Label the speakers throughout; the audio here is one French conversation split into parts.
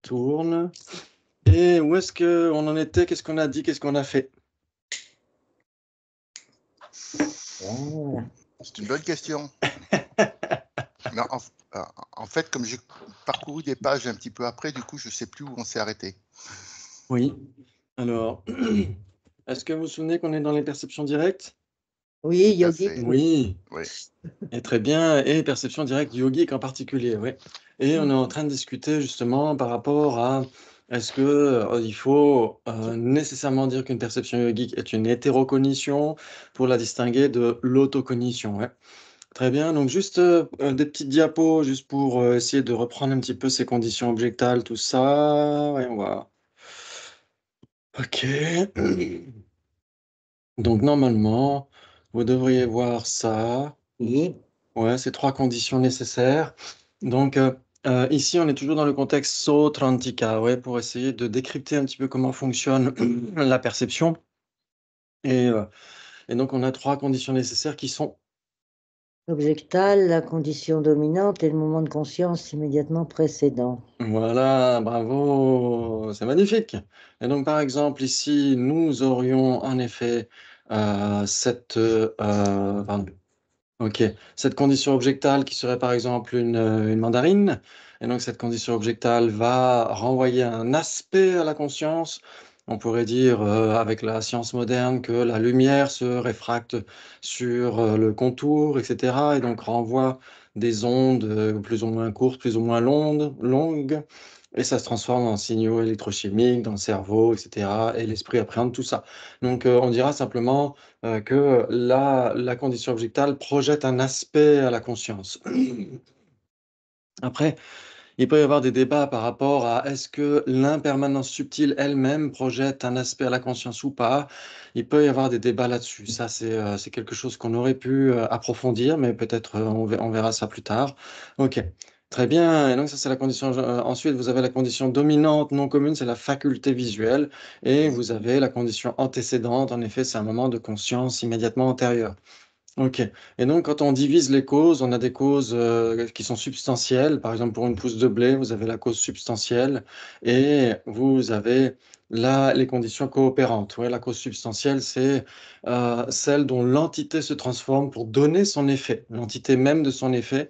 Speaker 1: tourne. Et où est-ce qu'on en était? Qu'est-ce qu'on a dit? Qu'est-ce qu'on a fait?
Speaker 2: C'est une bonne question. Mais en fait, comme j'ai parcouru des pages un petit peu après, du coup, je ne sais plus où on s'est arrêté.
Speaker 1: Oui. Alors, est-ce que vous vous souvenez qu'on est dans les perceptions directes?
Speaker 3: Oui,
Speaker 2: Tout à
Speaker 3: yogique.
Speaker 2: fait.
Speaker 1: Oui.
Speaker 2: Oui.
Speaker 1: Et très bien. Et perception directe yogique en particulier, oui. Et on est en train de discuter justement par rapport à est-ce que il faut nécessairement dire qu'une perception yogique est une hétérocognition pour la distinguer de l'autocognition, ouais. Très bien. Donc juste des petites diapos juste pour essayer de reprendre un petit peu ces conditions objectales, tout ça. Ouais, on va. Ok. Donc normalement, vous devriez voir ça.
Speaker 3: Oui.
Speaker 1: Ouais, ces trois conditions nécessaires. Donc ici, on est toujours dans le contexte Sautrantika, ouais, pour essayer de décrypter un petit peu comment fonctionne la perception. Et, euh, et donc, on a trois conditions nécessaires qui sont.
Speaker 3: Objectal, la condition dominante et le moment de conscience immédiatement précédent.
Speaker 1: Voilà, bravo, c'est magnifique. Et donc, par exemple, ici, nous aurions en effet pardon. Ok, cette condition objectale qui serait par exemple une mandarine. Et donc cette condition objectale va renvoyer un aspect à la conscience. On pourrait dire avec la science moderne que la lumière se réfracte sur le contour, etc. Et donc renvoie des ondes plus ou moins courtes, plus ou moins longues. Et ça se transforme en signaux électrochimiques dans le cerveau, etc. Et l'esprit appréhende tout ça. Donc on dira simplement que la condition objectale projette un aspect à la conscience. Après, il peut y avoir des débats par rapport à est-ce que l'impermanence subtile elle-même projette un aspect à la conscience ou pas. Il peut y avoir des débats là-dessus. Ça, c'est quelque chose qu'on aurait pu approfondir, mais peut-être on verra ça plus tard. Ok. Très bien. Et donc, ça, c'est la condition. Ensuite, vous avez la condition dominante non commune, c'est la faculté visuelle. Et vous avez la condition antécédente. En effet, c'est un moment de conscience immédiatement antérieur. Ok. Et donc, quand on divise les causes, on a des causes qui sont substantielles. Par exemple, pour une pousse de blé, vous avez la cause substantielle et vous avez là les conditions coopérantes. Ouais, la cause substantielle, c'est celle dont l'entité se transforme pour donner son effet, l'entité même de son effet.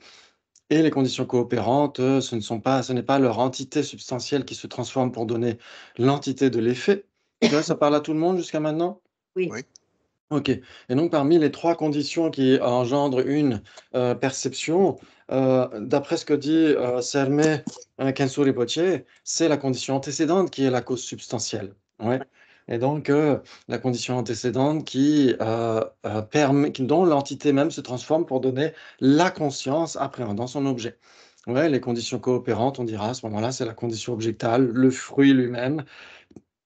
Speaker 1: Et les conditions coopérantes, ce n'est pas leur entité substantielle qui se transforme pour donner l'entité de l'effet. Ouais, ça parle à tout le monde jusqu'à maintenant?
Speaker 3: Oui.
Speaker 2: Oui.
Speaker 1: Ok. Et donc, parmi les trois conditions qui engendrent une perception, d'après ce que dit Serme Kensuri Poche, c'est la condition antécédente qui est la cause substantielle. Ouais. Et donc, la condition antécédente dont l'entité même se transforme pour donner la conscience appréhendant son objet. Ouais, les conditions coopérantes, on dira à ce moment-là, c'est la condition objectale, le fruit lui-même,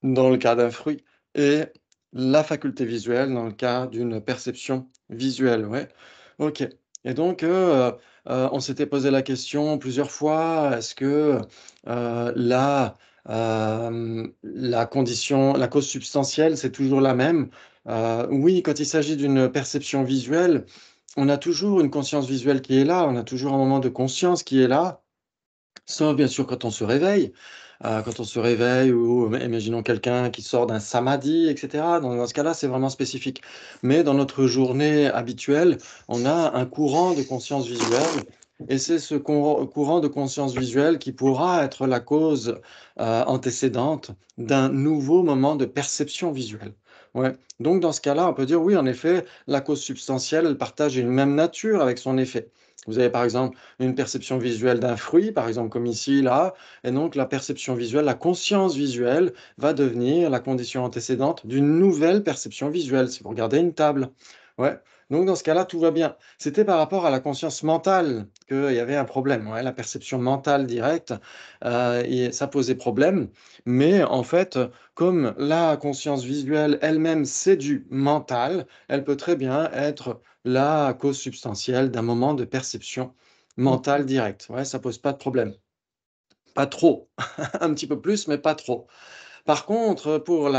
Speaker 1: dans le cas d'un fruit, et la faculté visuelle dans le cas d'une perception visuelle. Ouais. Ok. Et donc, on s'était posé la question plusieurs fois, est-ce que la cause substantielle, c'est toujours la même? Oui, quand il s'agit d'une perception visuelle, on a toujours une conscience visuelle qui est là, on a toujours un moment de conscience qui est là, sauf bien sûr quand on se réveille. Quand on se réveille ou imaginons quelqu'un qui sort d'un samadhi, etc. Dans ce cas-là, c'est vraiment spécifique. Mais dans notre journée habituelle, on a un courant de conscience visuelle. Et c'est ce courant de conscience visuelle qui pourra être la cause antécédente d'un nouveau moment de perception visuelle. Ouais. Donc dans ce cas-là, on peut dire oui, en effet, la cause substantielle, elle partage une même nature avec son effet. Vous avez par exemple une perception visuelle d'un fruit, par exemple comme ici, là, et donc la perception visuelle, la conscience visuelle va devenir la condition antécédente d'une nouvelle perception visuelle, si vous regardez une table. Ouais. Donc dans ce cas-là, tout va bien. C'était par rapport à la conscience mentale qu'il y avait un problème. Ouais. La perception mentale directe, et ça posait problème. Mais en fait, comme la conscience visuelle elle-même, c'est du mental, elle peut très bien être la cause substantielle d'un moment de perception mentale directe. Ouais, ça pose pas de problème. Pas trop, un petit peu plus, mais pas trop. Par contre, pour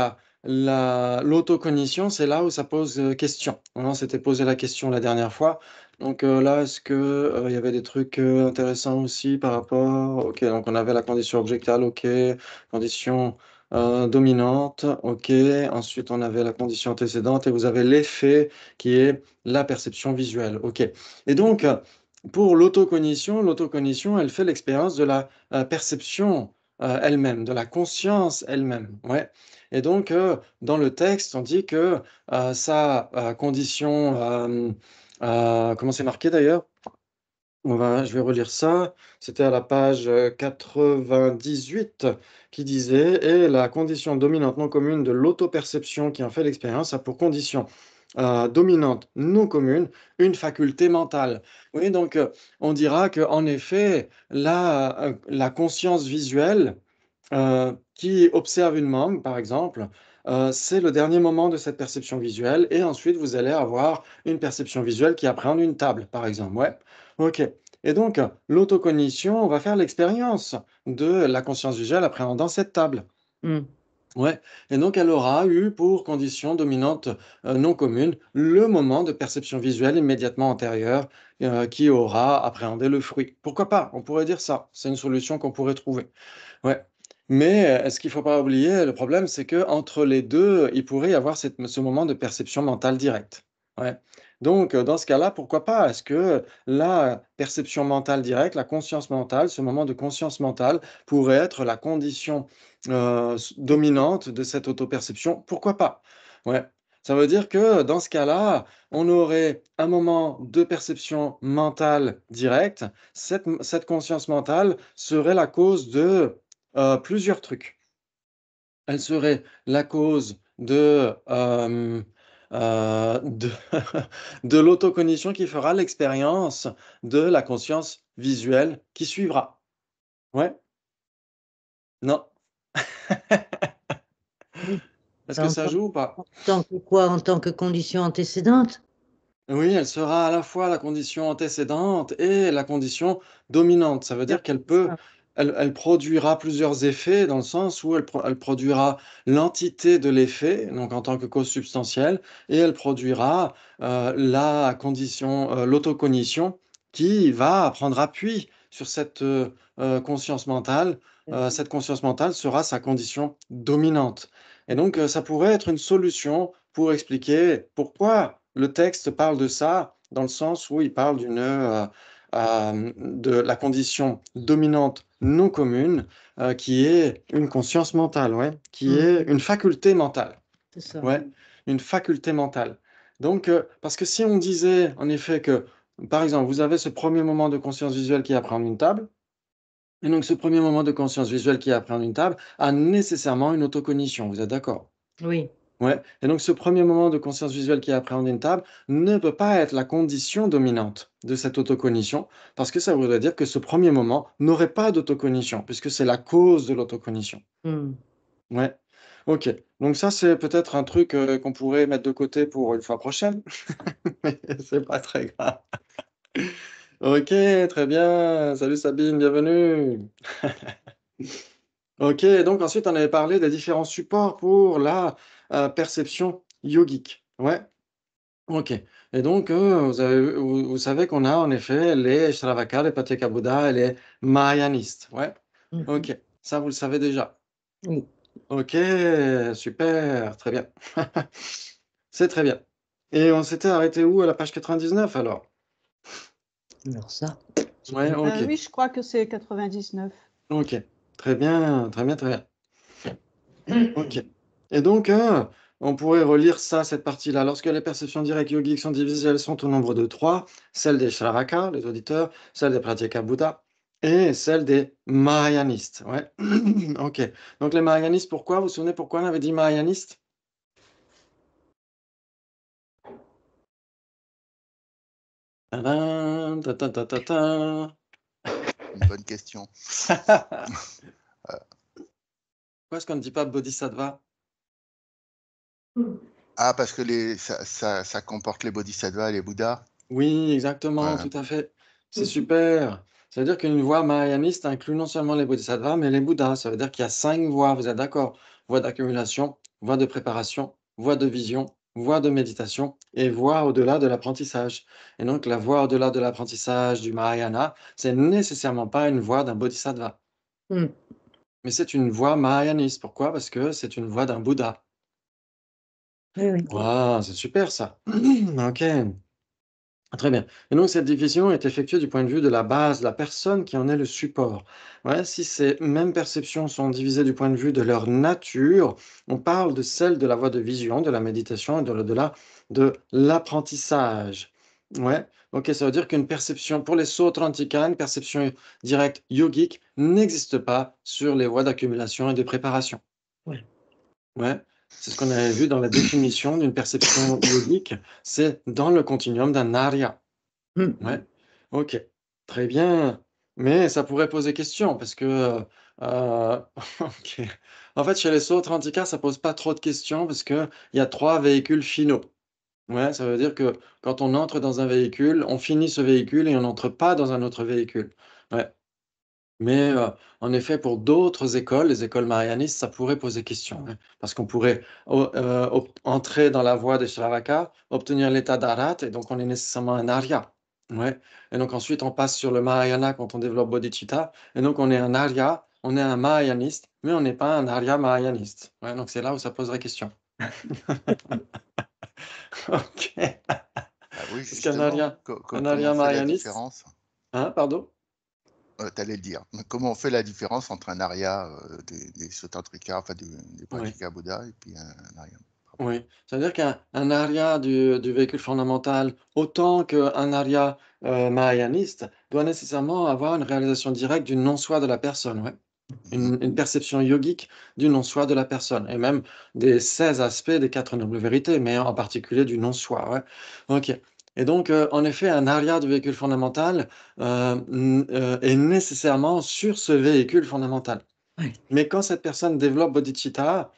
Speaker 1: l'autocognition, c'est là où ça pose question. On s'était posé la question la dernière fois. Donc là, est-ce que il y avait des trucs intéressants aussi par rapport... Ok, donc on avait la condition objectale, ok. Condition dominante, ok. Ensuite, on avait la condition antécédente et vous avez l'effet qui est la perception visuelle, ok. Et donc, pour l'autocognition, elle fait l'expérience de la perception elle-même, de la conscience elle-même, ouais. Et donc, dans le texte, on dit que sa condition... comment c'est marqué d'ailleurs? Je vais relire ça. C'était à la page 98 qui disait, et la condition dominante non commune de l'autoperception qui en fait l'expérience a pour condition dominante non commune une faculté mentale. Oui, donc on dira qu'en effet, la conscience visuelle qui observe une mangue, par exemple, c'est le dernier moment de cette perception visuelle, et ensuite vous allez avoir une perception visuelle qui appréhende une table, par exemple. Ouais, ok. Et donc, l'autocognition, on va faire l'expérience de la conscience visuelle appréhendant cette table.
Speaker 3: Hmm.
Speaker 1: Ouais, et donc elle aura eu pour condition dominante non commune le moment de perception visuelle immédiatement antérieur qui aura appréhendé le fruit. Pourquoi pas? On pourrait dire ça. C'est une solution qu'on pourrait trouver. Ouais. Mais ce qu'il ne faut pas oublier, le problème, c'est que entre les deux, il pourrait y avoir ce moment de perception mentale directe. Ouais. Donc, dans ce cas-là, pourquoi pas? Est-ce que la perception mentale directe, la conscience mentale, ce moment de conscience mentale pourrait être la condition dominante de cette autoperception? Pourquoi pas? Ouais. Ça veut dire que dans ce cas-là, on aurait un moment de perception mentale directe. Cette conscience mentale serait la cause de plusieurs trucs. Elle serait la cause de de l'autocognition qui fera l'expérience de la conscience visuelle qui suivra. Ouais? Non?
Speaker 3: Oui.
Speaker 1: Est-ce que
Speaker 3: En
Speaker 1: ça
Speaker 3: tant,
Speaker 1: joue ou pas?
Speaker 3: en tant que quoi? En tant que condition antécédente?
Speaker 1: Oui, elle sera à la fois la condition antécédente et la condition dominante. Ça veut
Speaker 3: Ah,
Speaker 1: dire qu'elle
Speaker 3: c'est
Speaker 1: peut,
Speaker 3: ça.
Speaker 1: elle produira plusieurs effets dans le sens où elle produira l'entité de l'effet, donc en tant que cause substantielle, et elle produira la condition, l'autocognition, qui va prendre appui sur cette conscience mentale. Cette conscience mentale sera sa condition dominante. Et donc, ça pourrait être une solution pour expliquer pourquoi le texte parle de ça, dans le sens où il parle de la condition dominante non commune, qui est une conscience mentale, ouais, qui
Speaker 3: Hmm.
Speaker 1: est une faculté mentale,
Speaker 3: C'est ça.
Speaker 1: ouais, une faculté mentale. Donc, parce que si on disait en effet que, par exemple, vous avez ce premier moment de conscience visuelle qui appréhende une table, et donc ce premier moment de conscience visuelle qui appréhende une table a nécessairement une autocognition, vous êtes d'accord?
Speaker 3: Oui.
Speaker 1: Ouais. Et donc, ce premier moment de conscience visuelle qui appréhende une table ne peut pas être la condition dominante de cette autocognition, parce que ça voudrait dire que ce premier moment n'aurait pas d'autocognition, puisque c'est la cause de l'autocognition.
Speaker 3: Hmm.
Speaker 1: Ouais. Ok. Donc ça, c'est peut-être un truc qu'on pourrait mettre de côté pour une fois prochaine, mais c'est pas très grave. Ok, très bien. Salut Sabine, bienvenue. Ok, donc ensuite, on avait parlé des différents supports pour la perception yogique. Ouais. Ok. Et donc, vous savez qu'on a en effet les Shravaka, les Patyeka-Buddha et les Mahayanistes. Ouais.
Speaker 3: Mhm.
Speaker 1: Ok. Ça, vous le savez déjà.
Speaker 3: Oui.
Speaker 1: Ok, super, très bien. C'est très bien. Et on s'était arrêté où à la page 99 alors?
Speaker 3: Alors ça, j'ai
Speaker 1: Ouais,
Speaker 3: pas-
Speaker 1: ok.
Speaker 4: Oui, je crois que c'est 99.
Speaker 1: Ok. Très bien, très bien, très bien. Ok. Et donc, on pourrait relire ça, cette partie-là. Lorsque les perceptions directes yogiques sont divisées, elles sont au nombre de trois. Celle des Shravaka, les auditeurs, celle des Pratyeka Buddha et celle des Mahayanistes. Ouais. Ok. Donc, les Mahayanistes, pourquoi? Vous vous souvenez pourquoi on avait dit Mahayanistes? Tadam, ta, ta, ta, ta, ta.
Speaker 2: Une bonne question.
Speaker 1: Pourquoi est-ce qu'on ne dit pas Bodhisattva?
Speaker 2: Ah, parce que ça comporte les bodhisattvas et les bouddhas.
Speaker 1: Oui, exactement,
Speaker 2: Ouais.
Speaker 1: tout à fait. C'est super. Ça veut dire qu'une voie mahayaniste inclut non seulement les bodhisattvas, mais les bouddhas. Ça veut dire qu'il y a 5 voies, vous êtes d'accord? Voie d'accumulation, voie de préparation, voie de vision voie de méditation et voie au-delà de l'apprentissage. Et donc, la voie au-delà de l'apprentissage du Mahayana, c'est nécessairement pas une voie d'un bodhisattva,
Speaker 3: Hmm.
Speaker 1: mais c'est une voie mahayaniste. Pourquoi? Parce que c'est une voie d'un Bouddha.
Speaker 3: Oui, oui.
Speaker 1: Waouh, c'est super ça. Ok. Très bien. Et donc, cette division est effectuée du point de vue de la base, la personne qui en est le support. Ouais, si ces mêmes perceptions sont divisées du point de vue de leur nature, on parle de celle de la voie de vision, de la méditation et de l'au-delà de l'apprentissage. Ouais, ok, ça veut dire qu'une perception, pour les Sautrantika, une perception directe yogique n'existe pas sur les voies d'accumulation et de préparation.
Speaker 3: Ouais.
Speaker 1: Ouais, c'est ce qu'on avait vu dans la définition d'une perception yogique, c'est dans le continuum d'un arya.
Speaker 3: Hmm.
Speaker 1: Ouais, OK, très bien. Mais ça pourrait poser question parce que, OK. En fait, chez les sauts Atlantica, ça pose pas trop de questions parce qu'il y a 3 véhicules finaux. Ouais, ça veut dire que quand on entre dans un véhicule, on finit ce véhicule et on n'entre pas dans un autre véhicule. Ouais. Mais, en effet, pour d'autres écoles, les écoles marianistes, ça pourrait poser question, ouais. Parce qu'on pourrait entrer dans la voie des Shravaka, obtenir l'état d'Arhat et donc on est nécessairement un Arya. Ouais, et donc ensuite on passe sur le Mahayana quand on développe Bodhicitta et donc on est un Arya, on est un Mahayaniste, mais on n'est pas un Arya Mahayaniste. Ouais, donc c'est là où ça poserait question. OK.
Speaker 2: Ah oui,
Speaker 1: Parce qu'un
Speaker 2: justement,
Speaker 1: Arya un
Speaker 2: comment
Speaker 1: Arya
Speaker 2: on fait la
Speaker 1: Mahayaniste
Speaker 2: différence?
Speaker 1: hein, pardon?
Speaker 2: T'allais le dire. Comment on fait la différence entre un arya des Sotantrika, enfin des
Speaker 1: Oui.
Speaker 2: Pratika Bouddha, et puis un arya? Pardon.
Speaker 1: Oui, c'est-à-dire qu'un arya du véhicule fondamental, autant qu'un arya mahayaniste, doit nécessairement avoir une réalisation directe du non-soi de la personne, ouais.
Speaker 2: Mhm.
Speaker 1: Une perception yogique du non-soi de la personne, et même des 16 aspects des 4 nobles vérités, mais en particulier du non-soi, ouais. Ok. Et donc, en effet, un arya du véhicule fondamental est nécessairement sur ce véhicule fondamental.
Speaker 3: Ouais.
Speaker 1: Mais quand cette personne développe bodhicitta,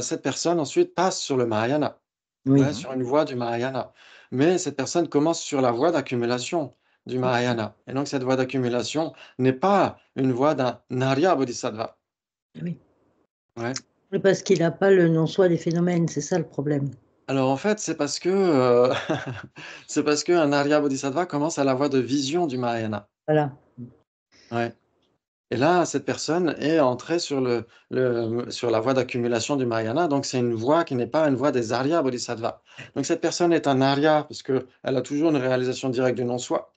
Speaker 1: cette personne ensuite passe sur le Mahayana, ouais,
Speaker 3: Oui.
Speaker 2: Mhm.
Speaker 1: sur une voie du Mahayana. Mais cette personne commence sur la voie d'accumulation du Mahayana. Et donc cette voie d'accumulation n'est pas une voie d'un Arya Bodhisattva.
Speaker 3: Oui.
Speaker 1: Ouais.
Speaker 3: Oui, parce qu'il n'a pas le non-soi des phénomènes, c'est ça le problème.
Speaker 1: Alors en fait, c'est parce que c'est parce qu'un Arya Bodhisattva commence à la voie de vision du Mahayana.
Speaker 3: Voilà.
Speaker 1: Ouais. Et là, cette personne est entrée sur sur la voie d'accumulation du Mahayana, donc c'est une voie qui n'est pas une voie des Arya Bodhisattva. Donc cette personne est un Arya parce qu'elle a toujours une réalisation directe du non-soi,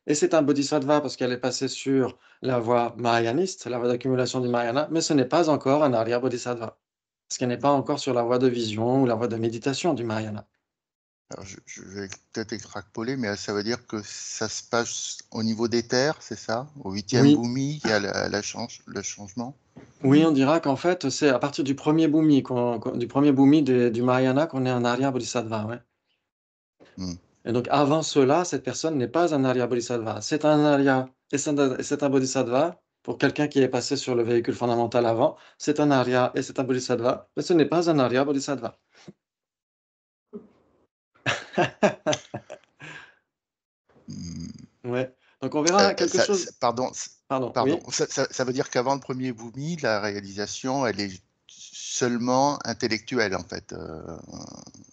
Speaker 1: et c'est un Bodhisattva parce qu'elle est passée sur la voie mahayaniste, la voie d'accumulation du Mahayana, mais ce n'est pas encore un Arya Bodhisattva, parce qu'elle n'est pas encore sur la voie de vision ou la voie de méditation du Mahayana.
Speaker 2: Alors, je vais peut-être extrapoler, mais ça veut dire que ça se passe au niveau des terres, c'est ça? Au 8e
Speaker 1: Oui,
Speaker 2: bhumi, il y a le changement?
Speaker 1: oui, on dira qu'en fait, c'est à partir du premier bhumi, du premier bhumi du Mahayana qu'on est un Arya Bodhisattva, ouais.
Speaker 2: Hmm.
Speaker 1: Et donc, avant cela, cette personne n'est pas un Arya Bodhisattva. C'est un Arya et c'est un Bodhisattva. Pour quelqu'un qui est passé sur le véhicule fondamental avant, c'est un Arya et c'est un Bodhisattva, mais ce n'est pas un Arya Bodhisattva.
Speaker 2: Hmm.
Speaker 1: Ouais. Donc, on verra quelque chose.
Speaker 2: Pardon,
Speaker 1: Pardon, oui.
Speaker 2: ça veut dire qu'avant le premier bhumi, la réalisation, elle est seulement intellectuelle, en fait.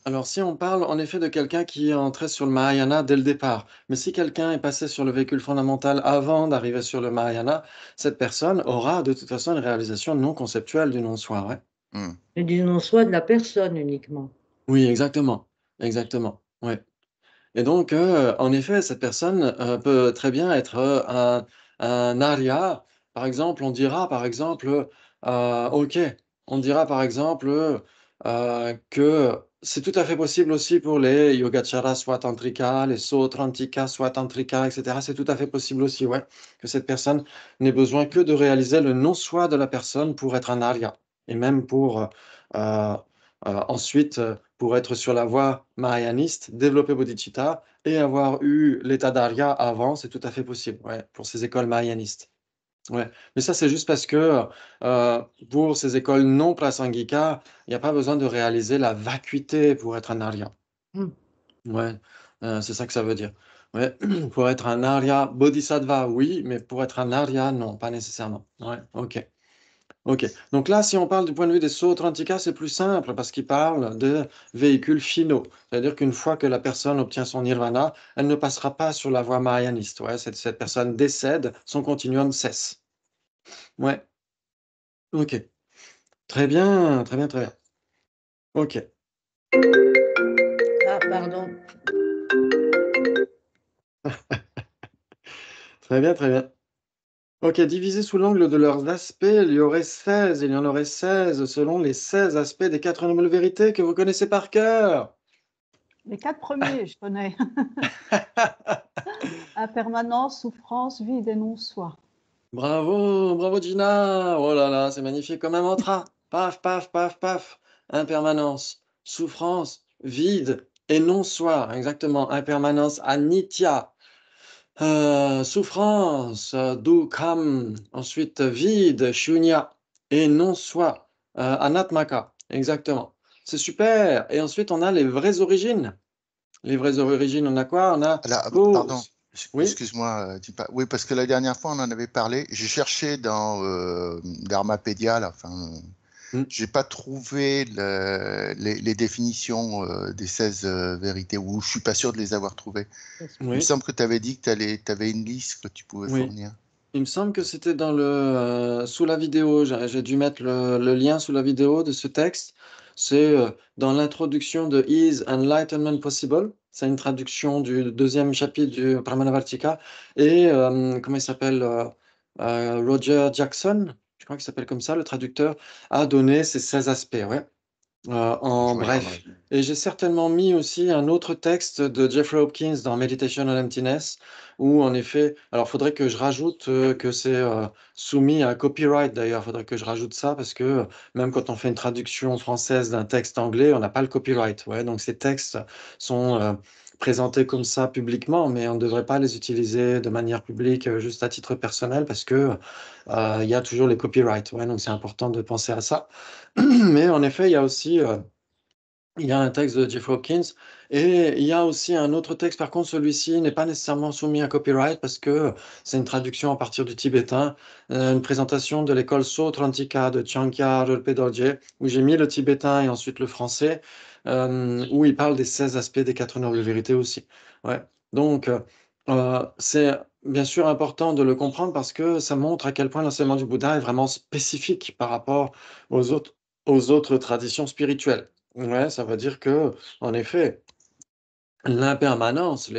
Speaker 1: Alors, si on parle en effet de quelqu'un qui est entré sur le Mahayana dès le départ, mais si quelqu'un est passé sur le véhicule fondamental avant d'arriver sur le Mahayana, cette personne aura de toute façon une réalisation non conceptuelle du non-soi, ouais.
Speaker 2: Hmm.
Speaker 3: Et du non-soi de la personne uniquement.
Speaker 1: Oui, exactement. Exactement. Ouais. Et donc, en effet, cette personne, peut très bien être, un aria. Par exemple, on dira par exemple, OK, on dira par exemple, que c'est tout à fait possible aussi pour les yogacaras swatantrika, les sautrantika swatantrika et cetera. C'est tout à fait possible aussi, ouais, que cette personne n'ait besoin que de réaliser le non-soi de la personne pour être un arya et même pour, ensuite, pour être sur la voie mahayaniste, développer bodhicitta et avoir eu l'état d'arya avant, c'est tout à fait possible, ouais, pour ces écoles mahayanistes. Ouais, mais ça, c'est juste parce que, pour ces écoles non prasangika, il n'y a pas besoin de réaliser la vacuité pour être un arya.
Speaker 3: Hmm.
Speaker 1: Ouais, c'est ça que ça veut dire. Ouais, pour être un arya bodhisattva, oui, mais pour être un arya, non, pas nécessairement. Ouais, OK. Ok. Donc là, si on parle du point de vue des Sautrantika, c'est plus simple parce qu'il parle de véhicules finaux. C'est-à-dire qu'une fois que la personne obtient son nirvana, elle ne passera pas sur la voie marianiste. Ouais, cette personne décède, son continuum cesse. Ouais. Ok. Très bien, très bien, très bien. Ok.
Speaker 3: Ah, pardon.
Speaker 1: Très bien, très bien. Ok, divisé sous l'angle de leurs aspects, il y aurait 16. Il y en aurait 16 selon les 16 aspects des 4 nouvelles vérités que vous connaissez par cœur.
Speaker 4: Les 4 premiers, je connais. Impermanence, souffrance, vide et non-soi.
Speaker 1: Bravo, bravo Gina. Oh là là, c'est magnifique comme un mantra. Paf, paf, paf, paf. Impermanence, souffrance, vide et non-soi. Exactement. Impermanence, anitya. Souffrance, dukkham. Ensuite, vide, shunya. Et non-soi, anatmaka. Exactement. C'est super. Et ensuite, on a les vraies origines. Les vraies origines, on a quoi? On a
Speaker 2: Là, pardon,
Speaker 1: cause. Oui,
Speaker 2: excuse-moi, oui, parce que la dernière fois, on en avait parlé. J'ai cherché dans Dharmapédia, là, enfin,
Speaker 1: hmm,
Speaker 2: j'ai pas trouvé les définitions des 16 vérités, ou je suis pas sûr de les avoir trouvées. Il me
Speaker 1: oui,
Speaker 2: semble que tu avais dit que tu avais une liste que tu pouvais
Speaker 1: oui.
Speaker 2: fournir.
Speaker 1: Il me semble que c'était dans sous la vidéo. J'ai dû mettre le lien sous la vidéo de ce texte. C'est dans l'introduction de Is Enlightenment Possible? C'est une traduction du deuxième chapitre du Pramanavartika. Et comment il s'appelle? Roger Jackson, je crois qu'il s'appelle comme ça, le traducteur, a donné ces 16 aspects. Ouais. En
Speaker 2: Je regarderai.
Speaker 1: bref. Et j'ai certainement mis aussi un autre texte de Jeffrey Hopkins dans Meditation on Emptiness, où en effet, alors il faudrait que je rajoute que c'est soumis à un copyright d'ailleurs, il faudrait que je rajoute ça parce que même quand on fait une traduction française d'un texte anglais, on n'a pas le copyright. Ouais, donc ces textes sont présentés comme ça publiquement, mais on ne devrait pas les utiliser de manière publique juste à titre personnel parce que il y a toujours les copyrights. Ouais, donc c'est important de penser à ça. Mais en effet, il y a aussi il y a un texte de Jeff Hawkins et il y a aussi un autre texte. Par contre, celui-ci n'est pas nécessairement soumis à copyright parce que c'est une traduction à partir du tibétain, une présentation de l'école Sautrantika de Chankya Rinpoche Dorje, où j'ai mis le tibétain et ensuite le français, où il parle des 16 aspects des quatre nobles vérités aussi. Ouais. Donc, c'est bien sûr important de le comprendre parce que ça montre à quel point l'enseignement du Bouddha est vraiment spécifique par rapport aux aux autres traditions spirituelles. Ouais, ça veut dire que, en effet, l'impermanence,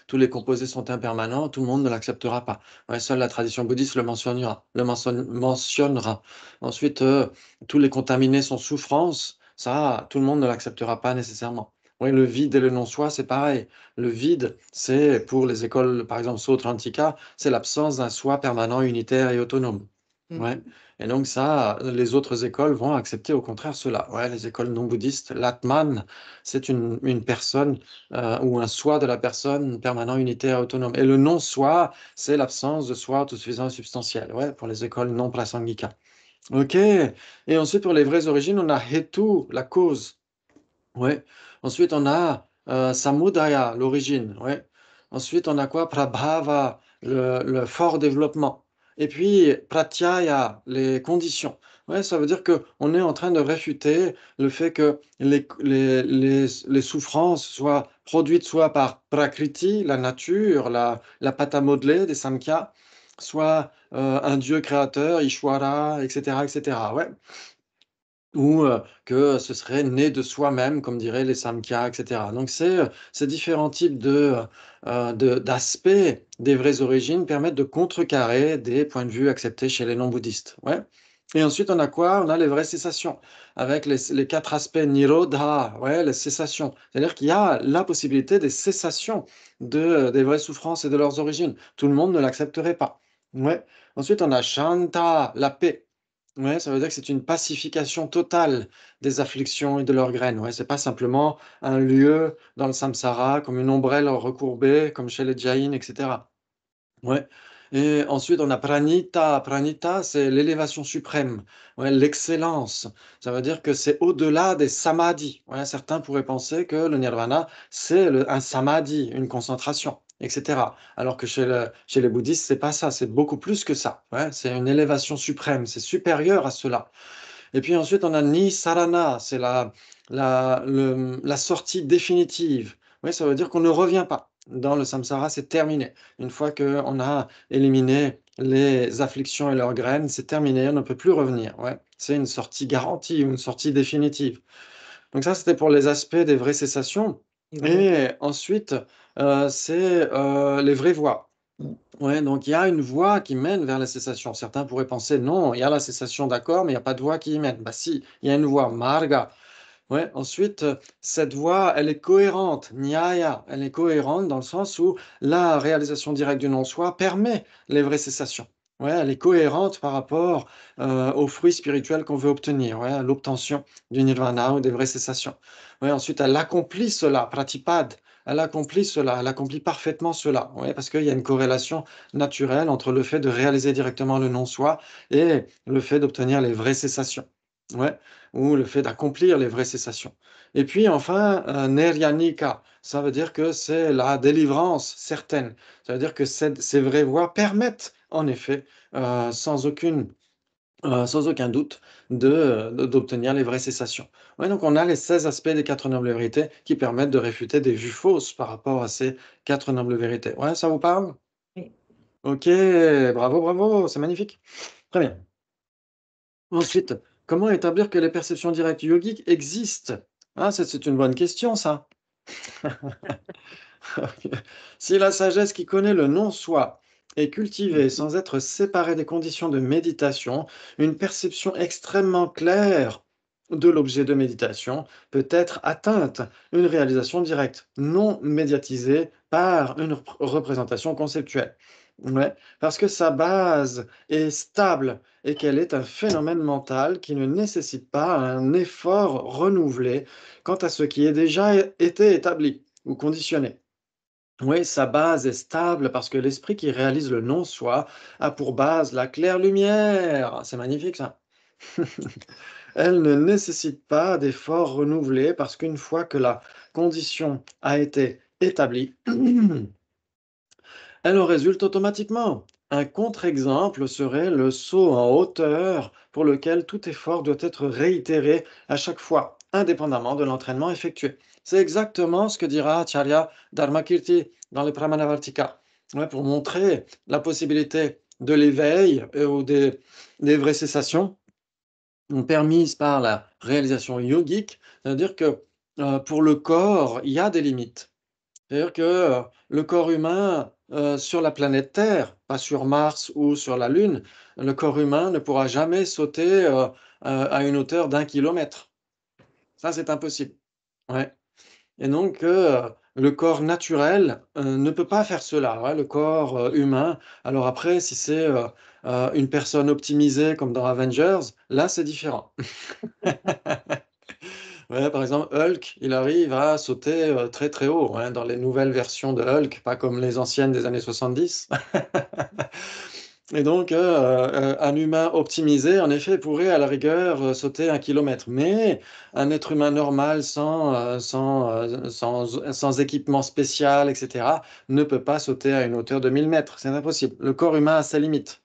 Speaker 1: tous les composés sont impermanents, tout le monde ne l'acceptera pas. Ouais, seule la tradition bouddhiste mentionnera. Ensuite, tous les contaminés sont souffrance, ça, tout le monde ne l'acceptera pas nécessairement. Oui, le vide et le non-soi, c'est pareil. Le vide, c'est pour les écoles, par exemple, Sautrantika, c'est l'absence d'un soi permanent, unitaire et autonome. Ouais. Et donc ça, les autres écoles vont accepter au contraire cela. Ouais, les écoles non bouddhistes, l'Atman, c'est une personne ou un soi de la personne permanent, unitaire, autonome. Et le non-soi, c'est l'absence de soi autosuffisant et substantiel, ouais, pour les écoles non prasangika. OK. Et ensuite, pour les vraies origines, on a hetu, la cause. Ouais. Ensuite, on a samudaya, l'origine. Ouais. Ensuite, on a quoi? Prabhava, le fort développement. Et puis, pratyaya, les conditions. Ouais, ça veut dire qu'on est en train de réfuter le fait que les souffrances soient produites soit par prakriti, la nature, la pâte à modeler des samkhya, soit un dieu créateur, Ishwara, etc., etc. Ouais. Ou que ce serait né de soi-même, comme diraient les Samkhya, etc. Donc ces différents types d'aspects des vraies origines permettent de contrecarrer des points de vue acceptés chez les non-bouddhistes. Ouais. Et ensuite, on a quoi? On a les vraies cessations, avec les quatre aspects Nirodha, ouais, les cessations. C'est-à-dire qu'il y a la possibilité des cessations des vraies souffrances et de leurs origines. Tout le monde ne l'accepterait pas. Ouais. Ensuite, on a Shanta, la paix. Ouais, ça veut dire que c'est une pacification totale des afflictions et de leurs graines. Ouais, c'est pas simplement un lieu dans le samsara, comme une ombrelle recourbée, comme chez les Jains, etc. Ouais. Et ensuite, on a pranita. Pranita, c'est l'élévation suprême, ouais, l'excellence. Ça veut dire que c'est au-delà des samadhis. Ouais, certains pourraient penser que le nirvana, c'est un samadhi, une concentration. etc. Alors que chez les bouddhistes, c'est pas ça, c'est beaucoup plus que ça. Ouais, c'est une élévation suprême, c'est supérieur à cela. Et puis ensuite, on a Nissarana, c'est la sortie définitive. Oui, ça veut dire qu'on ne revient pas. Dans le samsara, c'est terminé. Une fois qu'on a éliminé les afflictions et leurs graines, c'est terminé, on ne peut plus revenir. Ouais, c'est une sortie garantie, une sortie définitive. Donc ça, c'était pour les aspects des vraies cessations. Et ensuite, c'est les vraies voies. Ouais, donc il y a une voie qui mène vers la cessation. Certains pourraient penser, non, il y a la cessation, d'accord, mais il n'y a pas de voie qui y mène. Bah si, il y a une voie, marga. Ouais, ensuite, cette voie, elle est cohérente, nyaya, elle est cohérente dans le sens où la réalisation directe du non-soi permet les vraies cessations. Ouais, elle est cohérente par rapport aux fruits spirituels qu'on veut obtenir, ouais, à l'obtention du nirvana ou des vraies cessations. Ouais, ensuite, elle accomplit cela, pratipad, elle accomplit cela, elle accomplit parfaitement cela, ouais, parce qu'il y a une corrélation naturelle entre le fait de réaliser directement le non-soi et le fait d'obtenir les vraies cessations. Ouais, ou le fait d'accomplir les vraies cessations. Et puis enfin, niryanika, ça veut dire que c'est la délivrance certaine. Ça veut dire que ces vraies voies permettent, en effet, sans sans aucun doute, d'obtenir les vraies cessations. Ouais, donc on a les 16 aspects des quatre nobles vérités qui permettent de réfuter des vues fausses par rapport à ces quatre nobles vérités. Ouais, ça vous parle?
Speaker 3: Oui.
Speaker 1: Ok, bravo, bravo, c'est magnifique. Très bien. Ensuite, comment établir que les perceptions directes yogiques existent? Ah, c'est une bonne question, ça. Si la sagesse qui connaît le non-soi est cultivée sans être séparée des conditions de méditation, une perception extrêmement claire de l'objet de méditation peut être atteinte, une réalisation directe, non médiatisée par une représentation conceptuelle. Ouais, parce que sa base est stable et qu'elle est un phénomène mental qui ne nécessite pas un effort renouvelé quant à ce qui est déjà été établi ou conditionné. Oui, sa base est stable parce que l'esprit qui réalise le non-soi a pour base la claire lumière. C'est magnifique ça. Elle ne nécessite pas d'efforts renouvelés parce qu'une fois que la condition a été établie, elle en résulte automatiquement. Un contre-exemple serait le saut en hauteur pour lequel tout effort doit être réitéré à chaque fois, indépendamment de l'entraînement effectué. C'est exactement ce que dira Acharya Dharmakirti dans les Pramanavartika. Ouais, pour montrer la possibilité de l'éveil ou des vraies cessations permises par la réalisation yogique, c'est-à-dire que pour le corps, il y a des limites. C'est-à-dire que le corps humain sur la planète Terre, pas sur Mars ou sur la Lune, le corps humain ne pourra jamais sauter à une hauteur d'1 kilomètre. Ça, c'est impossible. Ouais. Et donc, le corps naturel ne peut pas faire cela, ouais, le corps humain. Alors après, si c'est une personne optimisée comme dans Avengers, là, c'est différent. Ouais, par exemple, Hulk, il arrive à sauter très très haut hein, dans les nouvelles versions de Hulk, pas comme les anciennes des années 70. Et donc, un humain optimisé, en effet, pourrait à la rigueur sauter 1 kilomètre. Mais un être humain normal, sans équipement spécial, etc., ne peut pas sauter à une hauteur de 1000 mètres. C'est impossible. Le corps humain a ses limites.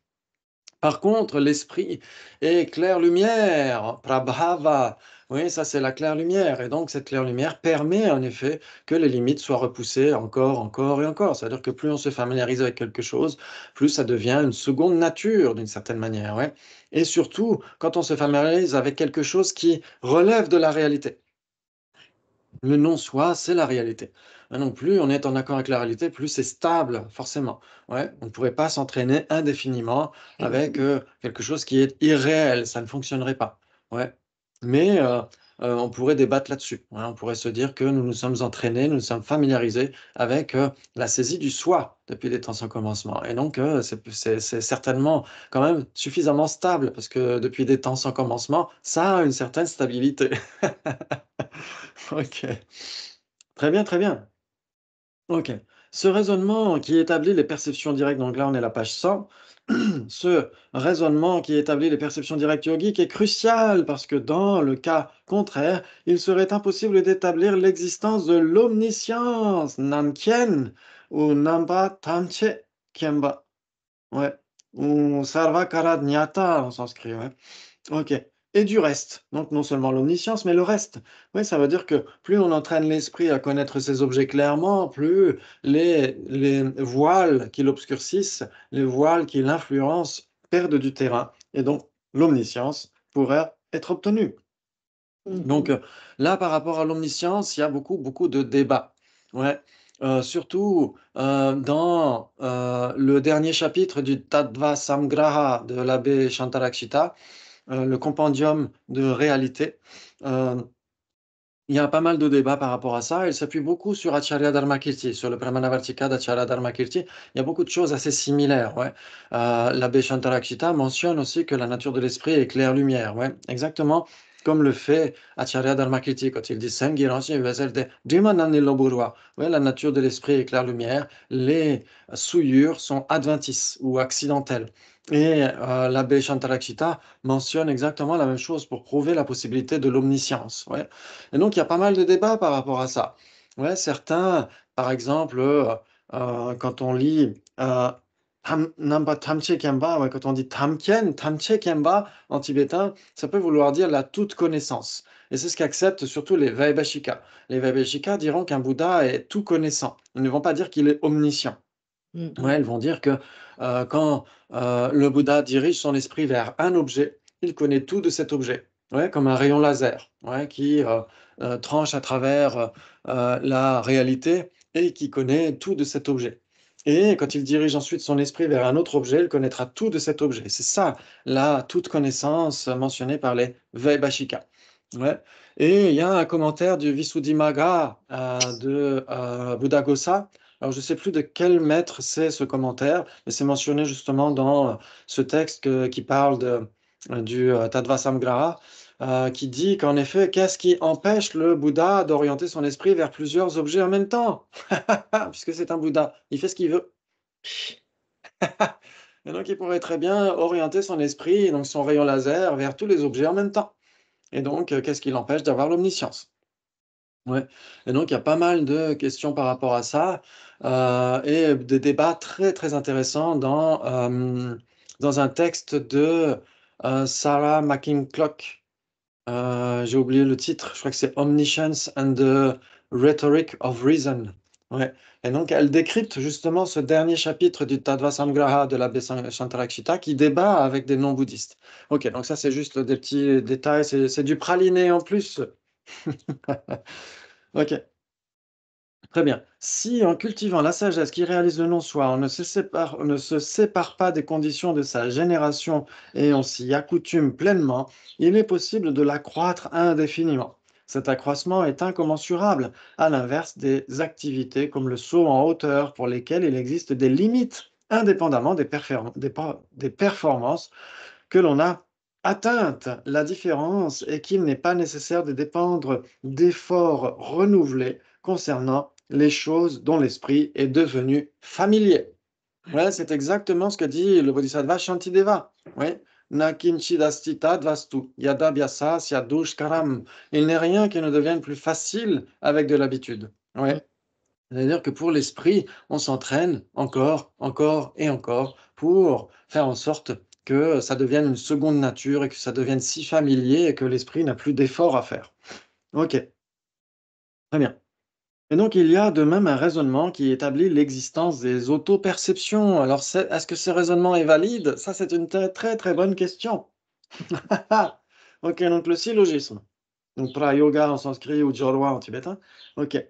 Speaker 1: Par contre, l'esprit est claire lumière, prabhava. Oui, ça c'est la claire lumière. Et donc cette claire lumière permet en effet que les limites soient repoussées encore, encore et encore. C'est-à-dire que plus on se familiarise avec quelque chose, plus ça devient une seconde nature d'une certaine manière. Ouais. Et surtout, quand on se familiarise avec quelque chose qui relève de la réalité. Le non-soi, c'est la réalité. Non plus on est en accord avec la réalité, plus c'est stable, forcément. Ouais, on ne pourrait pas s'entraîner indéfiniment avec quelque chose qui est irréel, ça ne fonctionnerait pas. Ouais. Mais on pourrait débattre là-dessus. Ouais, on pourrait se dire que nous nous sommes entraînés, nous nous sommes familiarisés avec la saisie du soi depuis des temps sans commencement. Et donc, c'est certainement quand même suffisamment stable, parce que depuis des temps sans commencement, ça a une certaine stabilité. Ok. Très bien, très bien. Ok. Ce raisonnement qui établit les perceptions directes, donc là on est à la page 100, ce raisonnement qui établit les perceptions directes yogiques est crucial parce que dans le cas contraire, il serait impossible d'établir l'existence de l'omniscience, Namkien, ou namba tamche kemba. Ouais. Ou sarva kara jnata en sanskrit, ouais. Ok. Et du reste. Donc, non seulement l'omniscience, mais le reste. Oui, ça veut dire que plus on entraîne l'esprit à connaître ces objets clairement, plus les voiles qui l'obscurcissent, les voiles qui l'influencent, perdent du terrain. Et donc, l'omniscience pourrait être obtenue. Donc là, par rapport à l'omniscience, il y a beaucoup, beaucoup de débats. Ouais. Surtout dans le dernier chapitre du Tattva Samgraha de l'abbé Shantarakshita, le compendium de réalité. Euh, il y a pas mal de débats par rapport à ça. Il s'appuie beaucoup sur Acharya Dharmakirti, sur le Pramanavartika d'Acharya Dharmakirti. Il y a beaucoup de choses assez similaires. Ouais. L'abbé Shantarakshita mentionne aussi que la nature de l'esprit est clair-lumière. Ouais. Exactement comme le fait Acharya Dharmakirti quand il dit Sengiranshi Veselde Dhimanani Loburwa. Ouais, la nature de l'esprit est clair-lumière. Les souillures sont adventices ou accidentelles. Et l'abbé Shantarakshita mentionne exactement la même chose pour prouver la possibilité de l'omniscience. Ouais. Et donc, il y a pas mal de débats par rapport à ça. Ouais, certains, par exemple, quand on lit Namba Tamche Kemba, ouais, quand on dit Tamkien, Tamche Kemba en tibétain, ça peut vouloir dire la toute connaissance. Et c'est ce qu'acceptent surtout les Vaibhashika. Les Vaibhashika diront qu'un Bouddha est tout connaissant. Ils ne vont pas dire qu'il est omniscient. Ouais, elles vont dire que quand le Bouddha dirige son esprit vers un objet, il connaît tout de cet objet, ouais, comme un rayon laser, ouais, qui tranche à travers la réalité et qui connaît tout de cet objet. Et quand il dirige ensuite son esprit vers un autre objet, il connaîtra tout de cet objet. C'est ça, la toute connaissance mentionnée par les Vaibhashika. Ouais. Et il y a un commentaire du Visuddhimagga de Buddhaghosa. Alors, je ne sais plus de quel maître c'est ce commentaire, mais c'est mentionné justement dans ce texte qui parle du Tattva Samgraha, qui dit qu'en effet, qu'est-ce qui empêche le Bouddha d'orienter son esprit vers plusieurs objets en même temps? Puisque c'est un Bouddha, il fait ce qu'il veut. Et donc, il pourrait très bien orienter son esprit, donc son rayon laser, vers tous les objets en même temps. Et donc, qu'est-ce qui l'empêche d'avoir l'omniscience? Ouais. Et donc, il y a pas mal de questions par rapport à ça et des débats très, très intéressants dans un texte de Sarah McKinlock. J'ai oublié le titre, je crois que c'est Omniscience and the Rhetoric of Reason. Ouais. Et donc, elle décrypte justement ce dernier chapitre du Tattva Samgraha de l'abbé Shantarakshita qui débat avec des non-bouddhistes. Ok, donc ça, c'est juste des petits détails, c'est du praliné en plus. Ok. Très bien. Si en cultivant la sagesse qui réalise le non-soi, on ne se sépare pas des conditions de sa génération et on s'y accoutume pleinement, il est possible de l'accroître indéfiniment. Cet accroissement est incommensurable, à l'inverse des activités comme le saut en hauteur pour lesquelles il existe des limites, indépendamment des performances que l'on a atteintes. La différence est qu'il n'est pas nécessaire de dépendre d'efforts renouvelés concernant les choses dont l'esprit est devenu familier. Ouais, c'est exactement ce que dit le Bodhisattva Shantideva. Ouais. Na kinchidastita dvastu, yada vyasa karam. Il n'est rien qui ne devienne plus facile avec de l'habitude. Ouais. C'est-à-dire que pour l'esprit, on s'entraîne encore, encore et encore pour faire en sorte que ça devienne une seconde nature et que ça devienne si familier et que l'esprit n'a plus d'effort à faire. Ok, très bien. Et donc, il y a de même un raisonnement qui établit l'existence des autoperceptions. Alors, est-ce que ce raisonnement est valide? Ça, c'est une très, très, très bonne question. Ok, donc le syllogisme. Donc, prayoga en sanskrit ou jorwa en tibétain. Ok,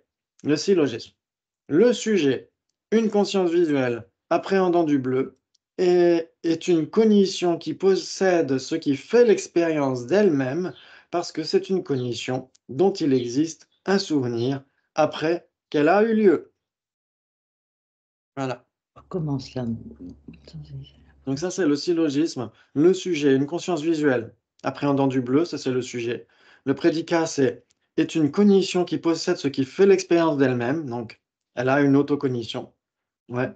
Speaker 1: le syllogisme. Le sujet, une conscience visuelle appréhendant du bleu, est une cognition qui possède ce qui fait l'expérience d'elle-même parce que c'est une cognition dont il existe un souvenir après qu'elle a eu lieu. Voilà.
Speaker 3: Comment cela?
Speaker 1: Donc ça, c'est le syllogisme. Le sujet, une conscience visuelle appréhendant du bleu, ça c'est le sujet. Le prédicat, c'est est une cognition qui possède ce qui fait l'expérience d'elle-même, donc elle a une autocognition. Ouais.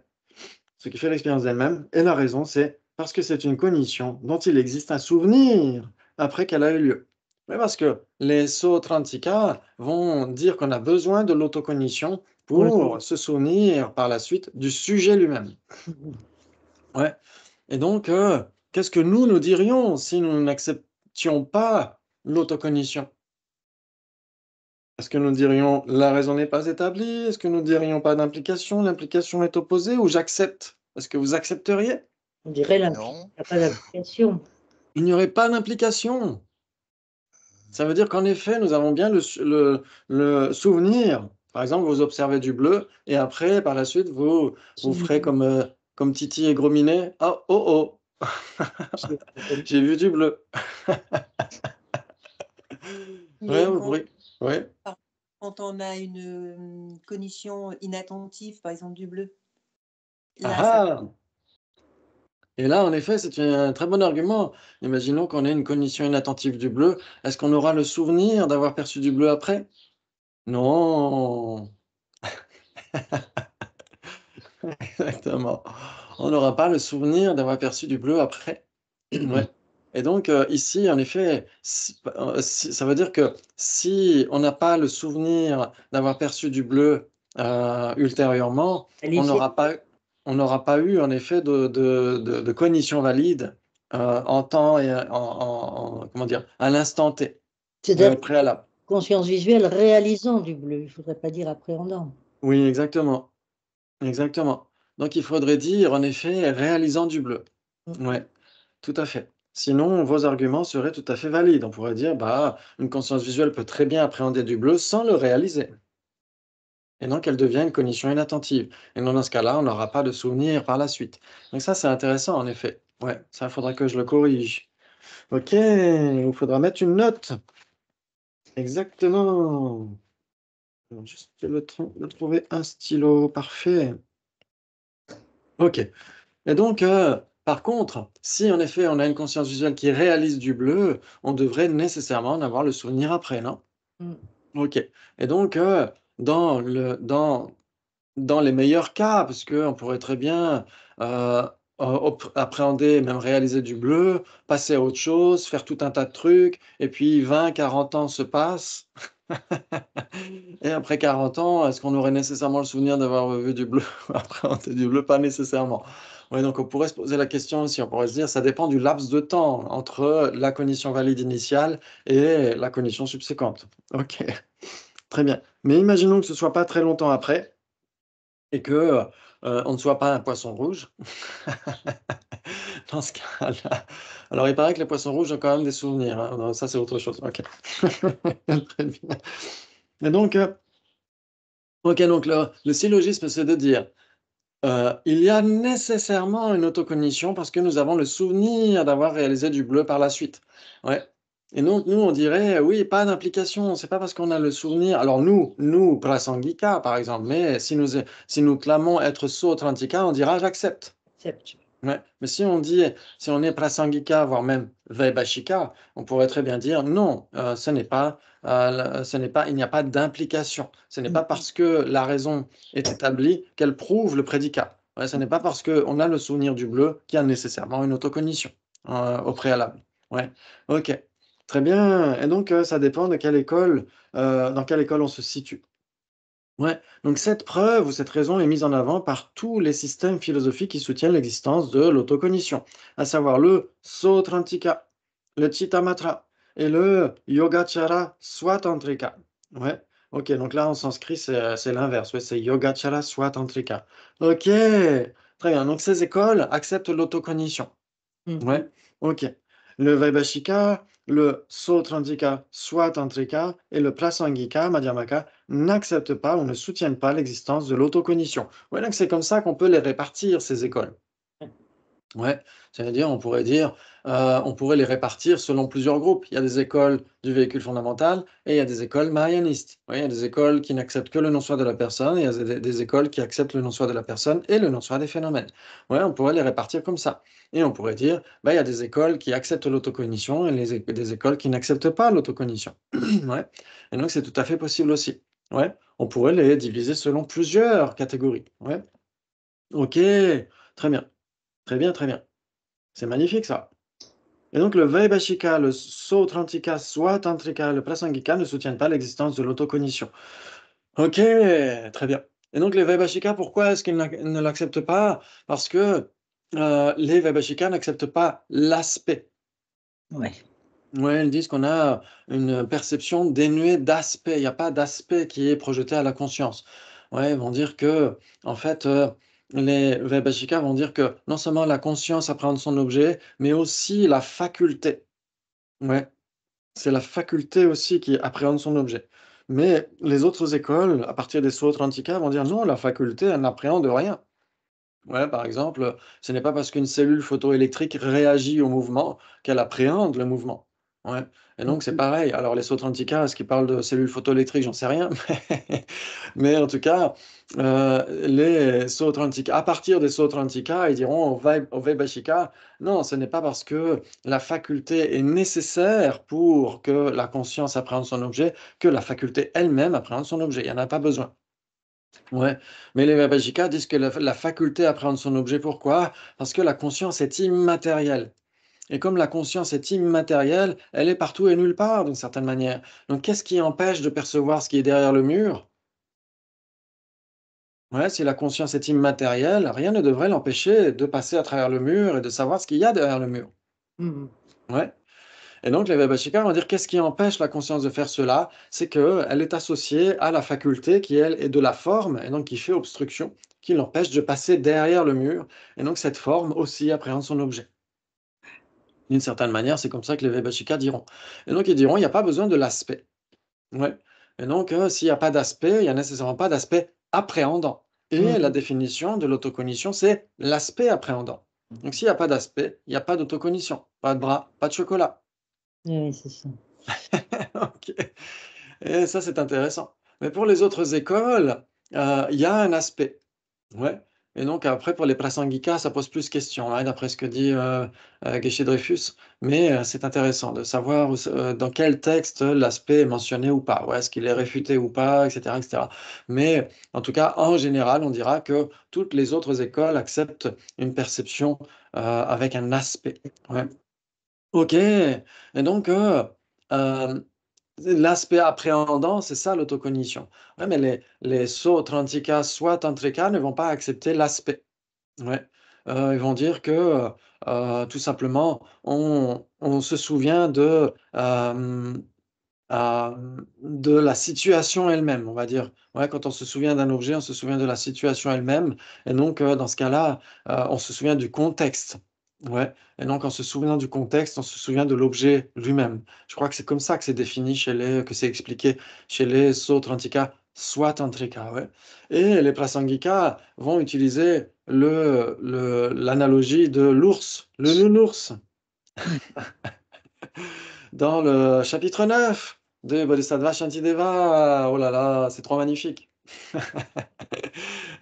Speaker 1: Ce qui fait l'expérience d'elle-même. Et la raison, c'est parce que c'est une cognition dont il existe un souvenir après qu'elle a eu lieu. Mais parce que les Sautrantika vont dire qu'on a besoin de l'autocognition pour se souvenir par la suite du sujet lui-même. Ouais. Et donc, qu'est-ce que nous dirions si nous n'acceptions pas l'autocognition? Est-ce que nous dirions la raison n'est pas établie? Est-ce que nous dirions pas d'implication? L'implication est opposée ou j'accepte? Est-ce que vous accepteriez?
Speaker 3: On dirait qu'il n'y
Speaker 2: Non.
Speaker 3: a pas d'application.
Speaker 1: Il n'y aurait pas d'implication. Ça veut dire qu'en effet, nous avons bien le souvenir. Par exemple, vous observez du bleu et après, par la suite, vous ferez comme Titi et Gros Minet. Ah, oh, oh, j'ai vu du bleu.
Speaker 5: Mais
Speaker 1: Ouais, vous pourrez. Ouais.
Speaker 5: quand on a une cognition inattentive, par exemple du bleu, là,
Speaker 1: Ah! Et là, en effet, c'est un très bon argument. Imaginons qu'on ait une cognition inattentive du bleu. Est-ce qu'on aura le souvenir d'avoir perçu du bleu après? Non. Exactement. On n'aura pas le souvenir d'avoir perçu du bleu après. Ouais. Et donc, ici, en effet, ça veut dire que si on n'a pas le souvenir d'avoir perçu du bleu ultérieurement, on n'aura pas eu, en effet, de cognition valide en temps et comment dire, à l'instant T,
Speaker 3: C'est-à-dire
Speaker 1: préalable.
Speaker 3: conscience visuelle réalisant du bleu, il ne faudrait pas dire appréhendant.
Speaker 1: Oui, exactement. Exactement. Donc, il faudrait dire, en effet, réalisant du bleu. Ouais, tout à fait. Sinon, vos arguments seraient tout à fait valides. On pourrait dire, bah, une conscience visuelle peut très bien appréhender du bleu sans le réaliser. Et donc, elle devient une cognition inattentive. Et dans ce cas-là, on n'aura pas de souvenir par la suite. Donc ça, c'est intéressant, en effet. Ouais, ça, il faudra que je le corrige. OK, il faudra mettre une note. Exactement. Alors, juste le temps de trouver un stylo. Parfait. OK. Et donc, par contre, si en effet on a une conscience visuelle qui réalise du bleu, on devrait nécessairement en avoir le souvenir après, non? OK. Et donc, dans les meilleurs cas, parce qu'on pourrait très bien appréhender, même réaliser du bleu, passer à autre chose, faire tout un tas de trucs, et puis 20, 40 ans se passent. Et après 40 ans, est-ce qu'on aurait nécessairement le souvenir d'avoir vu du bleu ou appréhendé du bleu? Pas nécessairement. Oui, donc on pourrait se poser la question aussi, on pourrait se dire, ça dépend du laps de temps entre la cognition valide initiale et la cognition subséquente. OK, très bien. Mais imaginons que ce soit pas très longtemps après et que on ne soit pas un poisson rouge. Dans ce cas-là, alors il paraît que les poissons rouges ont quand même des souvenirs, hein. Non, ça c'est autre chose. OK. Très bien. Et donc, OK, donc le syllogisme, c'est de dire, il y a nécessairement une autocognition parce que nous avons le souvenir d'avoir réalisé du bleu par la suite. Ouais. Et donc nous, on dirait: «Oui, pas d'implication, c'est pas parce qu'on a le souvenir». Alors nous, prasangika, par exemple, mais si nous clamons être sautrantika, on dira: «J'accepte».
Speaker 3: Accepte.
Speaker 1: Ouais, mais si on est prasangika, voire même vaibhashika, on pourrait très bien dire: «Non, ce n'est pas, il n'y a pas d'implication. Ce n'est pas parce que la raison est établie qu'elle prouve le prédicat. Ouais, ce n'est pas parce qu'on a le souvenir du bleu qu'il y a nécessairement une autocognition, au préalable». Ouais, OK. Très bien et donc ça dépend de quelle école, dans quelle école on se situe. Ouais, donc cette preuve ou cette raison est mise en avant par tous les systèmes philosophiques qui soutiennent l'existence de l'autocognition, à savoir le Sautrantika, le Chittamatra et le Yogacara Swatantrika. Ouais, ok, donc là en sanskrit c'est l'inverse, ouais, c'est Yogacara Swatantrika. Ok, très bien, donc ces écoles acceptent l'autocognition. Ouais, ok. Le Vaibhashika, le Sautrantika, Swatantrika et le Prasangika, Madhyamaka, n'acceptent pas ou ne soutiennent pas l'existence de l'autocognition. Ouais, donc c'est comme ça qu'on peut les répartir, ces écoles. Ouais, c'est-à-dire, on pourrait dire, on pourrait les répartir selon plusieurs groupes. Il y a des écoles du véhicule fondamental et il y a des écoles mahayanistes. Ouais, il y a des écoles qui n'acceptent que le non-soi de la personne et il y a des écoles qui acceptent le non-soi de la personne et le non-soi des phénomènes. Ouais, on pourrait les répartir comme ça. Et on pourrait dire, bah, il y a des écoles qui acceptent l'autocognition et des écoles qui n'acceptent pas l'autocognition. Ouais. Et donc, c'est tout à fait possible aussi. Ouais, on pourrait les diviser selon plusieurs catégories. Ouais. Ok, très bien. Très bien, très bien. C'est magnifique ça. Et donc le Vaibhashika, le Sautrantika, Swatantrika, le Prasangika ne soutiennent pas l'existence de l'autocognition. Ok, très bien. Et donc les Vaibhashika, pourquoi est-ce qu'ils ne l'acceptent pas? Parce que les Vaibhashika n'acceptent pas l'aspect.
Speaker 3: Ouais.
Speaker 1: Ouais, ils disent qu'on a une perception dénuée d'aspect. Il n'y a pas d'aspect qui est projeté à la conscience. Ouais, ils vont dire que, en fait, les Vaibhashika vont dire que non seulement la conscience appréhende son objet, mais aussi la faculté. Ouais, c'est la faculté aussi qui appréhende son objet. Mais les autres écoles, à partir des Sautrantika, vont dire non, la faculté, elle n'appréhende rien. Ouais, par exemple, ce n'est pas parce qu'une cellule photoélectrique réagit au mouvement qu'elle appréhende le mouvement. Ouais, et donc c'est
Speaker 3: Mhm.
Speaker 1: pareil. Alors les Sautrantika, est-ce qu'ils parlent de cellules photoélectriques? J'en sais rien, mais en tout cas, les Sautrantika, à partir des Sautrantika, ils diront aux Vaibhashika, non, ce n'est pas parce que la faculté est nécessaire pour que la conscience appréhende son objet que la faculté elle-même appréhende son objet. Il n'y en a pas besoin. Ouais, mais les Vaibhashika disent que la faculté appréhende son objet. Pourquoi? Parce que la conscience est immatérielle. Et comme la conscience est immatérielle, elle est partout et nulle part, d'une certaine manière. Donc, qu'est-ce qui empêche de percevoir ce qui est derrière le mur? Ouais, si la conscience est immatérielle, rien ne devrait l'empêcher de passer à travers le mur et de savoir ce qu'il y a derrière le mur.
Speaker 3: Mhm.
Speaker 1: Ouais. Et donc, les Vaibhashika vont dire qu'est-ce qui empêche la conscience de faire cela? C'est qu'elle est associée à la faculté qui, elle, est de la forme et donc qui fait obstruction, qui l'empêche de passer derrière le mur. Et donc, cette forme aussi appréhende son objet. D'une certaine manière, c'est comme ça que les Vaibhashika diront. Et donc, ils diront il n'y a pas besoin de l'aspect. Ouais. Et donc, s'il n'y a pas d'aspect, il n'y a nécessairement pas d'aspect appréhendant. Et la
Speaker 3: Mhm.
Speaker 1: définition de l'autocognition, c'est l'aspect appréhendant. Donc, s'il n'y a pas d'aspect, il n'y a pas d'autocognition. Pas de bras, pas de chocolat.
Speaker 3: Oui, c'est ça.
Speaker 1: Ok. Et ça, c'est intéressant. Mais pour les autres écoles, il y a un aspect. Ouais. Et donc après, pour les Prasangika, ça pose plus question, hein, d'après ce que dit Geshe Dreyfus. Mais c'est intéressant de savoir dans quel texte l'aspect est mentionné ou pas. Ouais, est-ce qu'il est réfuté ou pas, etc., etc. Mais en tout cas, en général, on dira que toutes les autres écoles acceptent une perception avec un aspect. Ouais. Ok. Et donc, euh, l'aspect appréhendant, c'est ça l'autocognition. Ouais, mais les Sautrantika, soit tantrika, ne vont pas accepter l'aspect. Ouais. Ils vont dire que tout simplement, on se souvient de la situation elle-même, on va dire. Ouais, quand on se souvient d'un objet, on se souvient de la situation elle-même. Et donc, dans ce cas-là, on se souvient du contexte. Ouais. Et donc, en se souvenant du contexte, on se souvient de l'objet lui-même. Je crois que c'est comme ça que c'est défini que c'est expliqué chez les Sautrantika, soit tantrika. Ouais. Et les Prasangika vont utiliser l'analogie de l'ours, le nounours, dans le chapitre 9 de Bodhisattva Shantideva. Oh là là, c'est trop magnifique.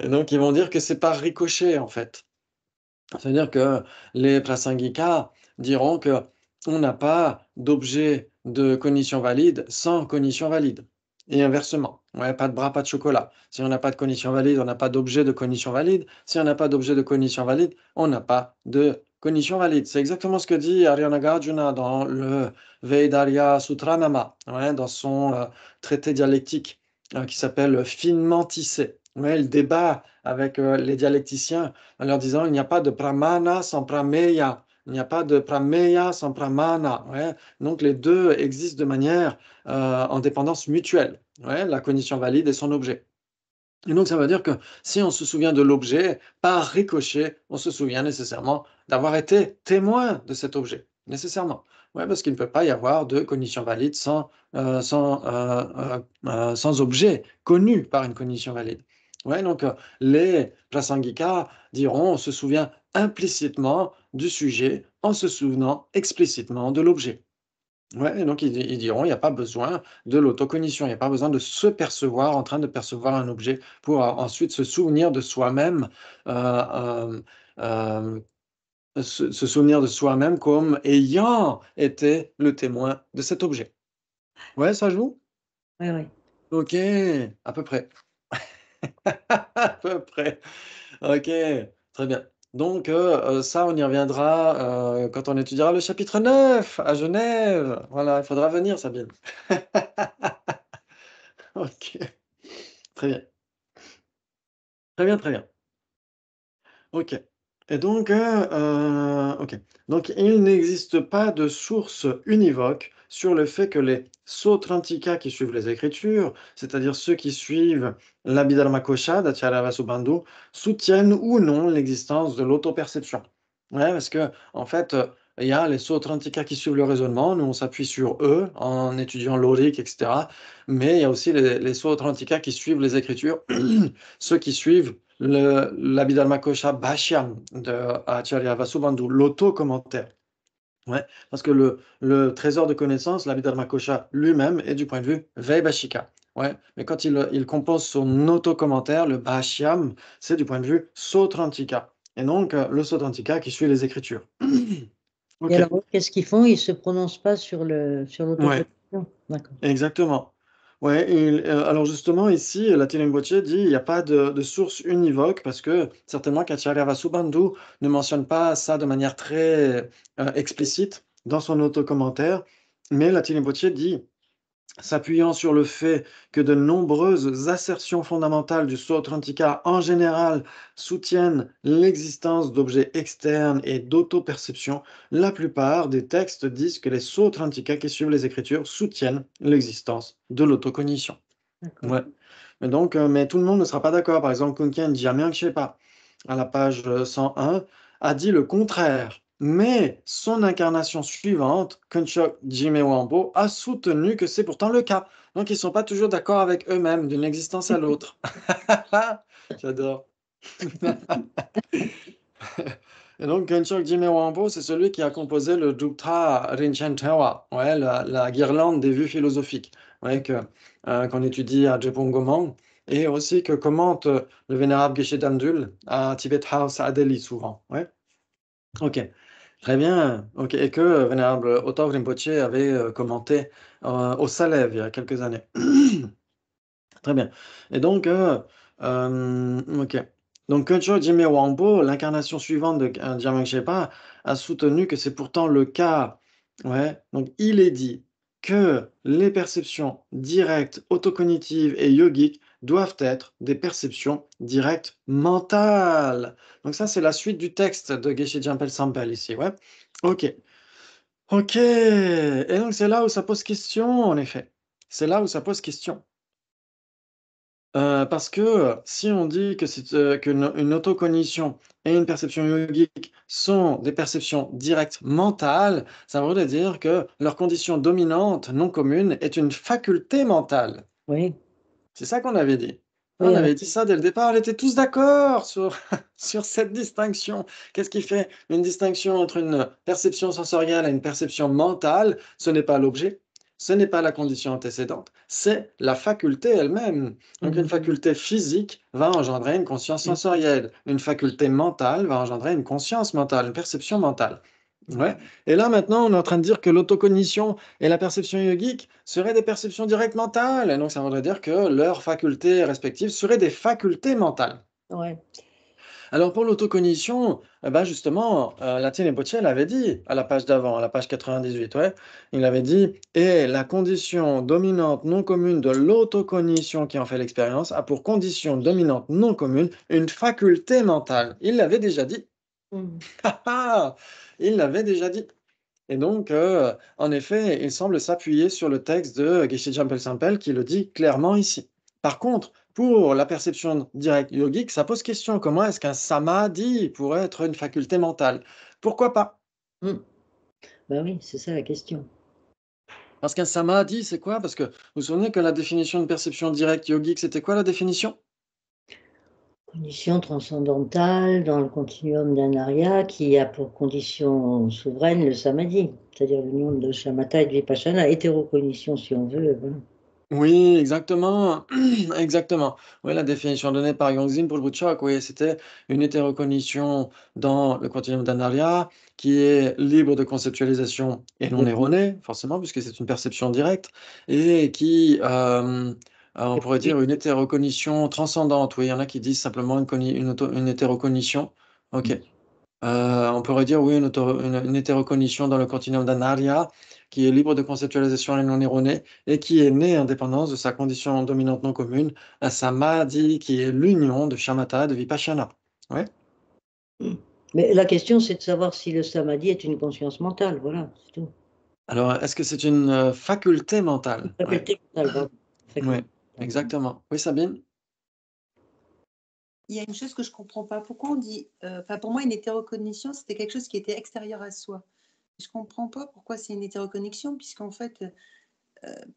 Speaker 1: Et donc, ils vont dire que c'est par ricochet, en fait. C'est-à-dire que les Prasangika diront que on n'a pas d'objet de cognition valide sans cognition valide. Et inversement. Ouais, pas de bras, pas de chocolat. Si on n'a pas de cognition valide, on n'a pas d'objet de cognition valide. Si on n'a pas d'objet de cognition valide, on n'a pas de cognition valide. C'est exactement ce que dit Nagarjuna dans le Vaidarya Sutranama, ouais, dans son traité dialectique qui s'appelle Finement tissé. Ouais, il débat avec les dialecticiens en leur disant il n'y a pas de pramana sans prameya. Il n'y a pas de prameya sans pramana. Ouais. Donc les deux existent de manière en dépendance mutuelle. Ouais, la cognition valide et son objet. Et donc ça veut dire que si on se souvient de l'objet, par ricochet, on se souvient nécessairement d'avoir été témoin de cet objet. Nécessairement. Ouais, parce qu'il ne peut pas y avoir de cognition valide sans objet connu par une cognition valide. Ouais, donc les Prasangika diront on se souvient implicitement du sujet en se souvenant explicitement de l'objet. Ouais, et donc ils diront il n'y a pas besoin de l'autocognition, il n'y a pas besoin de se percevoir en train de percevoir un objet pour ensuite se souvenir de soi-même, euh, euh, se souvenir de soi-même comme ayant été le témoin de cet objet. Ouais, ça joue?
Speaker 3: Oui, oui.
Speaker 1: Ok, à peu près. À peu près. Ok, très bien. Donc ça, on y reviendra quand on étudiera le chapitre 9 à Genève. Voilà, il faudra venir, Sabine. Ok, très bien. Très bien, très bien. OK. Et donc, OK. Donc il n'existe pas de source univoque sur le fait que les Sautrantika qui suivent les Écritures, c'est-à-dire ceux qui suivent l'Abhidharmakosha d'Acharya Vasubandhu, soutiennent ou non l'existence de l'autoperception. Ouais, parce qu'en fait, il y a les Sautrantika qui suivent le raisonnement, nous on s'appuie sur eux en étudiant l'Auric et cetera. Mais il y a aussi les Sautrantika qui suivent les Écritures, ceux qui suivent l'Abhidharmakosha Bhashyam de Acharya Vasubandhu, l'auto-commentaire. Ouais, parce que le trésor de connaissances, l'Abhidharmakosha lui-même, est du point de vue Vaibhashika. Ouais, mais quand il compose son auto-commentaire, le Bhashyam, c'est du point de vue Sautrantika. Et donc, le Sautrantika qui suit les Écritures.
Speaker 3: Et
Speaker 1: Ok,
Speaker 3: alors, qu'est-ce qu'ils font? Ils ne se prononcent pas sur
Speaker 1: ouais.
Speaker 3: l'autoconstruction. D'accord.
Speaker 1: Exactement. Ouais, alors justement, ici, la Rinpoche dit il n'y a pas de source univoque parce que certainement qu'Acharya Vasubandhu ne mentionne pas ça de manière très explicite dans son autocommentaire, mais la Rinpoche dit, s'appuyant sur le fait que de nombreuses assertions fondamentales du Sautrantika en général soutiennent l'existence d'objets externes et d'autoperception, la plupart des textes disent que les Sautrantika qui suivent les Écritures soutiennent l'existence de l'autocognition.
Speaker 3: D'accord.
Speaker 1: Ouais. Mais donc, mais tout le monde ne sera pas d'accord. Par exemple, Kunken Djamyangchepa, à la page 101, a dit le contraire. Mais son incarnation suivante, Kunchok Jime Wampo, a soutenu que c'est pourtant le cas. Donc, ils ne sont pas toujours d'accord avec eux-mêmes d'une existence à l'autre. J'adore. Et donc, Kunchok Jime Wampo, c'est celui qui a composé le Dukta Rinchen Tewa, ouais, la guirlande des vues philosophiques, ouais, qu'on étudie à Drepung Gomang, et aussi que commente le vénérable Geshe Damdul à Tibet House à Delhi souvent. Ouais. Ok, très bien. Ok, et que vénérable Otav Rinpoche avait commenté au Salève il y a quelques années. Très bien. Et donc, ok. Donc, Kuncho Jime Wangpo, l'incarnation suivante de Dhyamang Shepa, a soutenu que c'est pourtant le cas. Ouais. Donc, il est dit que les perceptions directes, autocognitives et yogiques doivent être des perceptions directes mentales. Donc, ça, c'est la suite du texte de Geshe Jampel Sampel ici. Ouais. Ok. Ok. Et donc, c'est là où ça pose question, en effet. C'est là où ça pose question. Parce que si on dit que une autocognition et une perception yogique sont des perceptions directes mentales, ça voudrait dire que leur condition dominante non commune est une faculté mentale.
Speaker 3: Oui.
Speaker 1: C'est ça qu'on avait dit.
Speaker 3: Oui,
Speaker 1: On
Speaker 3: alors,
Speaker 1: avait dit ça dès le départ, on était tous d'accord sur, sur cette distinction. Qu'est-ce qui fait une distinction entre une perception sensorielle et une perception mentale? Ce n'est pas l'objet, ce n'est pas la condition antécédente, c'est la faculté elle-même. Donc une faculté physique va engendrer une conscience sensorielle, une faculté mentale va engendrer une conscience mentale, une perception mentale. Ouais. Et là, maintenant, on est en train de dire que l'autocognition et la perception yogique seraient des perceptions directes mentales. Et donc, ça voudrait dire que leurs facultés respectives seraient des facultés mentales.
Speaker 3: ouais.
Speaker 1: Alors, pour l'autocognition, eh ben justement, Latine Rinpoche l'avait dit à la page d'avant, à la page 98, ouais. Il avait dit, et la condition dominante non commune de l'autocognition qui en fait l'expérience a pour condition dominante non commune une faculté mentale. Il l'avait déjà dit.
Speaker 3: Mhm.
Speaker 1: Il l'avait déjà dit. Et donc, en effet, il semble s'appuyer sur le texte de Geshe Jampel Sampel qui le dit clairement ici. Par contre, pour la perception directe yogique, ça pose question. Comment est-ce qu'un samadhi pourrait être une faculté mentale? Pourquoi pas?
Speaker 3: Ben oui, c'est ça la question.
Speaker 1: Parce qu'un samadhi, c'est quoi? Parce que vous vous souvenez que la définition de perception directe yogique, c'était quoi la définition?
Speaker 3: Condition transcendantale dans le continuum d'un arya qui a pour condition souveraine le samadhi, c'est-à-dire l'union de shamatha et de vipassana, hétérocognition si on veut. Voilà.
Speaker 1: Oui, exactement. Exactement. Oui, la définition donnée par Yongzin pour le Butchok, oui, c'était une hétérocognition dans le continuum d'Anarya qui est libre de conceptualisation et non erronée, forcément, puisque c'est une perception directe, et qui, on pourrait dire, une hétérocognition transcendante. Oui, il y en a qui disent simplement une hétérocognition. Ok. On pourrait dire, oui, une hétérocognition dans le continuum d'Anarya qui est libre de conceptualisation et non erronée, et qui est né en dépendance de sa condition dominante non commune, un samadhi qui est l'union de shamatha et de vipassana. Ouais.
Speaker 3: Mais la question, c'est de savoir si le samadhi est une conscience mentale, voilà, c'est tout.
Speaker 1: Alors, est-ce que c'est une faculté mentale? Ouais.
Speaker 3: Faculté mentale, pardon.
Speaker 1: Ouais, exactement. Oui, Sabine?
Speaker 5: Il y a une chose que je ne comprends pas. Pourquoi on dit, pour moi, une hétérocognition, c'était quelque chose qui était extérieur à soi. Je ne comprends pas pourquoi c'est une hétéroconnexion, puisqu'en fait,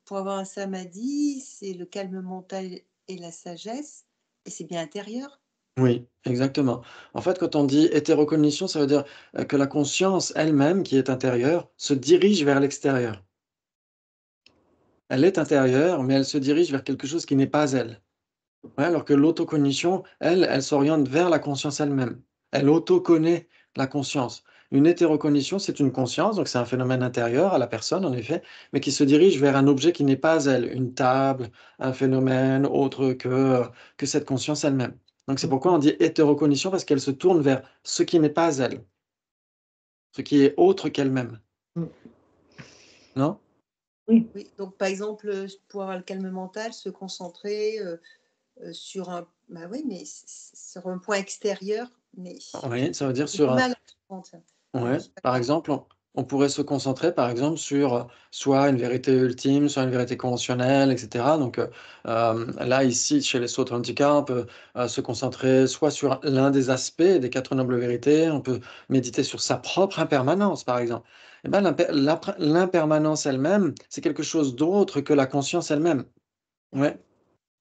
Speaker 5: pour avoir un samadhi, c'est le calme mental et la sagesse, et c'est bien intérieur.
Speaker 1: Oui, exactement. En fait, quand on dit hétérocognition, ça veut dire que la conscience elle-même, qui est intérieure, se dirige vers l'extérieur. Elle est intérieure, mais elle se dirige vers quelque chose qui n'est pas elle. Ouais, alors que l'autocognition, elle s'oriente vers la conscience elle-même. Elle autoconnaît la conscience. Une hétérocognition, c'est une conscience, donc c'est un phénomène intérieur à la personne, en effet, mais qui se dirige vers un objet qui n'est pas elle, une table, un phénomène autre que cette conscience elle-même. Donc c'est pourquoi on dit hétérocognition, parce qu'elle se tourne vers ce qui n'est pas elle, ce qui est autre qu'elle-même.
Speaker 3: Mm.
Speaker 1: Non?
Speaker 3: Oui.
Speaker 5: Oui, donc par exemple, pour avoir le calme mental, se concentrer sur un, oui, mais sur un point extérieur, mais
Speaker 1: Oui, ça veut dire
Speaker 5: j'ai du
Speaker 1: sur un,
Speaker 5: mal à comprendre ça.
Speaker 1: ouais,
Speaker 5: Je sais pas
Speaker 1: par
Speaker 5: comment-
Speaker 1: exemple, on pourrait se concentrer, par exemple, sur soit une vérité ultime, soit une vérité conventionnelle, etc. Donc là, ici, chez les Sautrantika, on peut se concentrer soit sur l'un des aspects des quatre nobles vérités, on peut méditer sur sa propre impermanence, par exemple. Eh ben, l'impermanence elle-même, c'est quelque chose d'autre que la conscience elle-même. Ouais.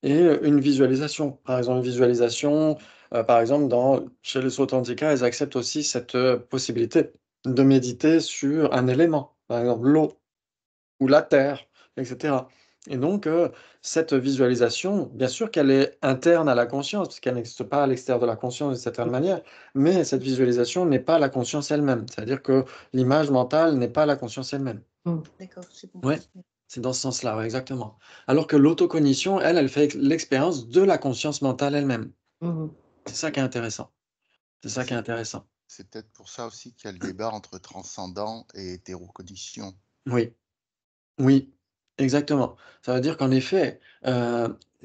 Speaker 1: Et une visualisation. Par exemple, une visualisation, par exemple, chez les Sautrantika, ils acceptent aussi cette possibilité de méditer sur un élément, par exemple l'eau ou la terre, etc. Et donc, cette visualisation, bien sûr qu'elle est interne à la conscience, parce qu'elle n'existe pas à l'extérieur de la conscience d'une certaine manière, mais cette visualisation n'est pas la conscience elle-même. C'est-à-dire que l'image mentale n'est pas la conscience elle-même.
Speaker 5: D'accord, j'ai
Speaker 1: Ouais,
Speaker 5: compris.
Speaker 1: c'est dans ce sens-là, ouais, exactement. Alors que l'autocognition, elle fait l'expérience de la conscience mentale elle-même.
Speaker 3: Mhm.
Speaker 1: C'est ça qui est intéressant. C'est ça qui est intéressant.
Speaker 2: C'est peut-être pour ça aussi qu'il y a le débat entre transcendant et hétérocognition.
Speaker 1: Oui, oui, exactement. Ça veut dire qu'en effet,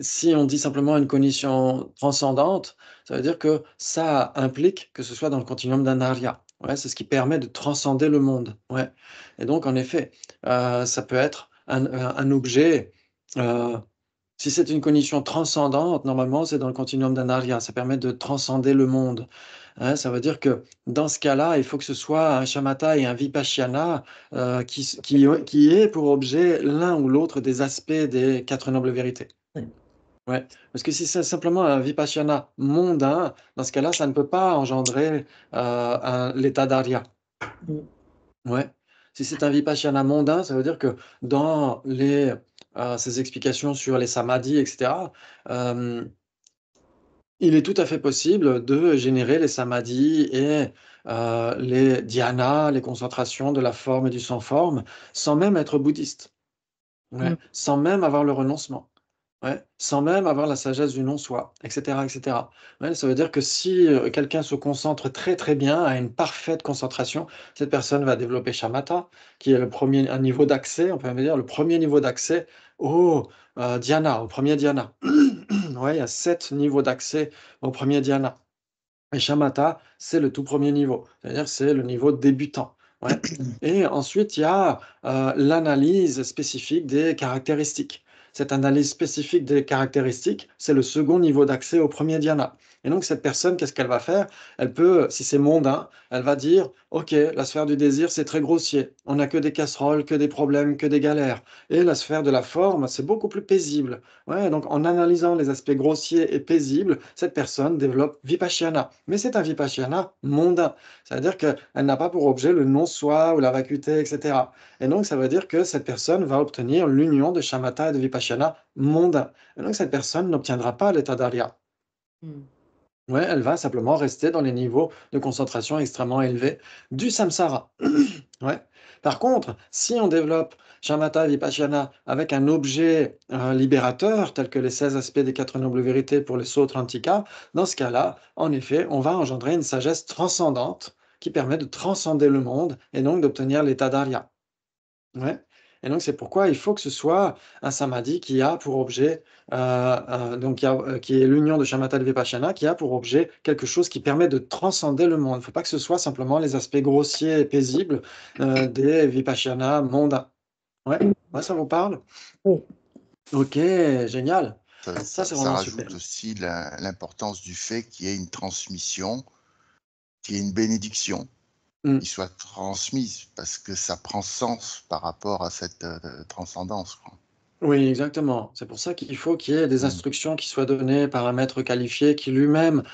Speaker 1: si on dit simplement une cognition transcendante, ça veut dire que ça implique que ce soit dans le continuum d'un arya. Ouais, c'est ce qui permet de transcender le monde. Ouais. Et donc, en effet, ça peut être un objet. Si c'est une cognition transcendante, normalement, c'est dans le continuum d'un arya. Ça permet de transcender le monde. Hein, ça veut dire que dans ce cas-là, il faut que ce soit un shamatha et un vipassana qui ait pour objet l'un ou l'autre des aspects des quatre nobles vérités.
Speaker 3: Ouais.
Speaker 1: Ouais. Parce que si c'est simplement un vipassana mondain, dans ce cas-là, ça ne peut pas engendrer l'état d'arya.
Speaker 3: Mm.
Speaker 1: Ouais. Si c'est un vipassana mondain, ça veut dire que dans ces explications sur les samadhis, etc., euh, il est tout à fait possible de générer les samadhis et les dhyānas, les concentrations de la forme et du sans-forme, sans même être bouddhiste. Ouais.
Speaker 3: Mm.
Speaker 1: Sans même avoir le renoncement. Ouais. Sans même avoir la sagesse du non-soi, etc., etc. Ouais, ça veut dire que si quelqu'un se concentre très très bien, à une parfaite concentration, cette personne va développer shamatha, qui est un niveau d'accès, on peut même dire le premier niveau d'accès au dhyana, au premier dhyana. Ouais, il y a 7 niveaux d'accès au premier dhyana. Et shamatha, c'est le tout premier niveau, c'est-à-dire c'est le niveau débutant. Ouais. Et ensuite, il y a l'analyse spécifique des caractéristiques. Cette analyse spécifique des caractéristiques, c'est le second niveau d'accès au premier dhyana. Et donc, cette personne, qu'est-ce qu'elle va faire? Elle peut, si c'est mondain, elle va dire, OK, la sphère du désir, c'est très grossier. On n'a que des casseroles, que des problèmes, que des galères. Et la sphère de la forme, c'est beaucoup plus paisible. Ouais, donc, en analysant les aspects grossiers et paisibles, cette personne développe vipassana. Mais c'est un vipassana mondain. C'est-à-dire qu'elle n'a pas pour objet le non-soi ou la vacuité, etc. Et donc, ça veut dire que cette personne va obtenir l'union de shamatha et de vipassana mondain. Et donc, cette personne n'obtiendra pas l'état d'arya.
Speaker 3: Mm.
Speaker 1: Ouais, elle va simplement rester dans les niveaux de concentration extrêmement élevés du samsara. Ouais. Par contre, si on développe shamatha vipassana avec un objet libérateur, tel que les 16 aspects des quatre nobles vérités pour les Sautrantika, dans ce cas-là, en effet, on va engendrer une sagesse transcendante qui permet de transcender le monde et donc d'obtenir l'état d'arya. Ouais. Et donc, c'est pourquoi il faut que ce soit un samadhi qui a pour objet, donc qui est l'union de shamatha et vipassana, qui a pour objet quelque chose qui permet de transcender le monde. Il ne faut pas que ce soit simplement les aspects grossiers et paisibles des vipassana mondains. Ouais, ouais, ça vous parle?
Speaker 3: Oui.
Speaker 1: Ok, génial. Ça, c'est
Speaker 2: Ça
Speaker 1: vraiment super.
Speaker 2: rajoute aussi l'importance du fait qu'il y ait une transmission, qu'il y ait une bénédiction
Speaker 1: Mm.
Speaker 2: qui soit transmise, parce que ça prend sens par rapport à cette transcendance, quoi.
Speaker 1: Oui, exactement. C'est pour ça qu'il faut qu'il y ait des
Speaker 2: Mm.
Speaker 1: instructions qui soient données par un maître qualifié qui lui-même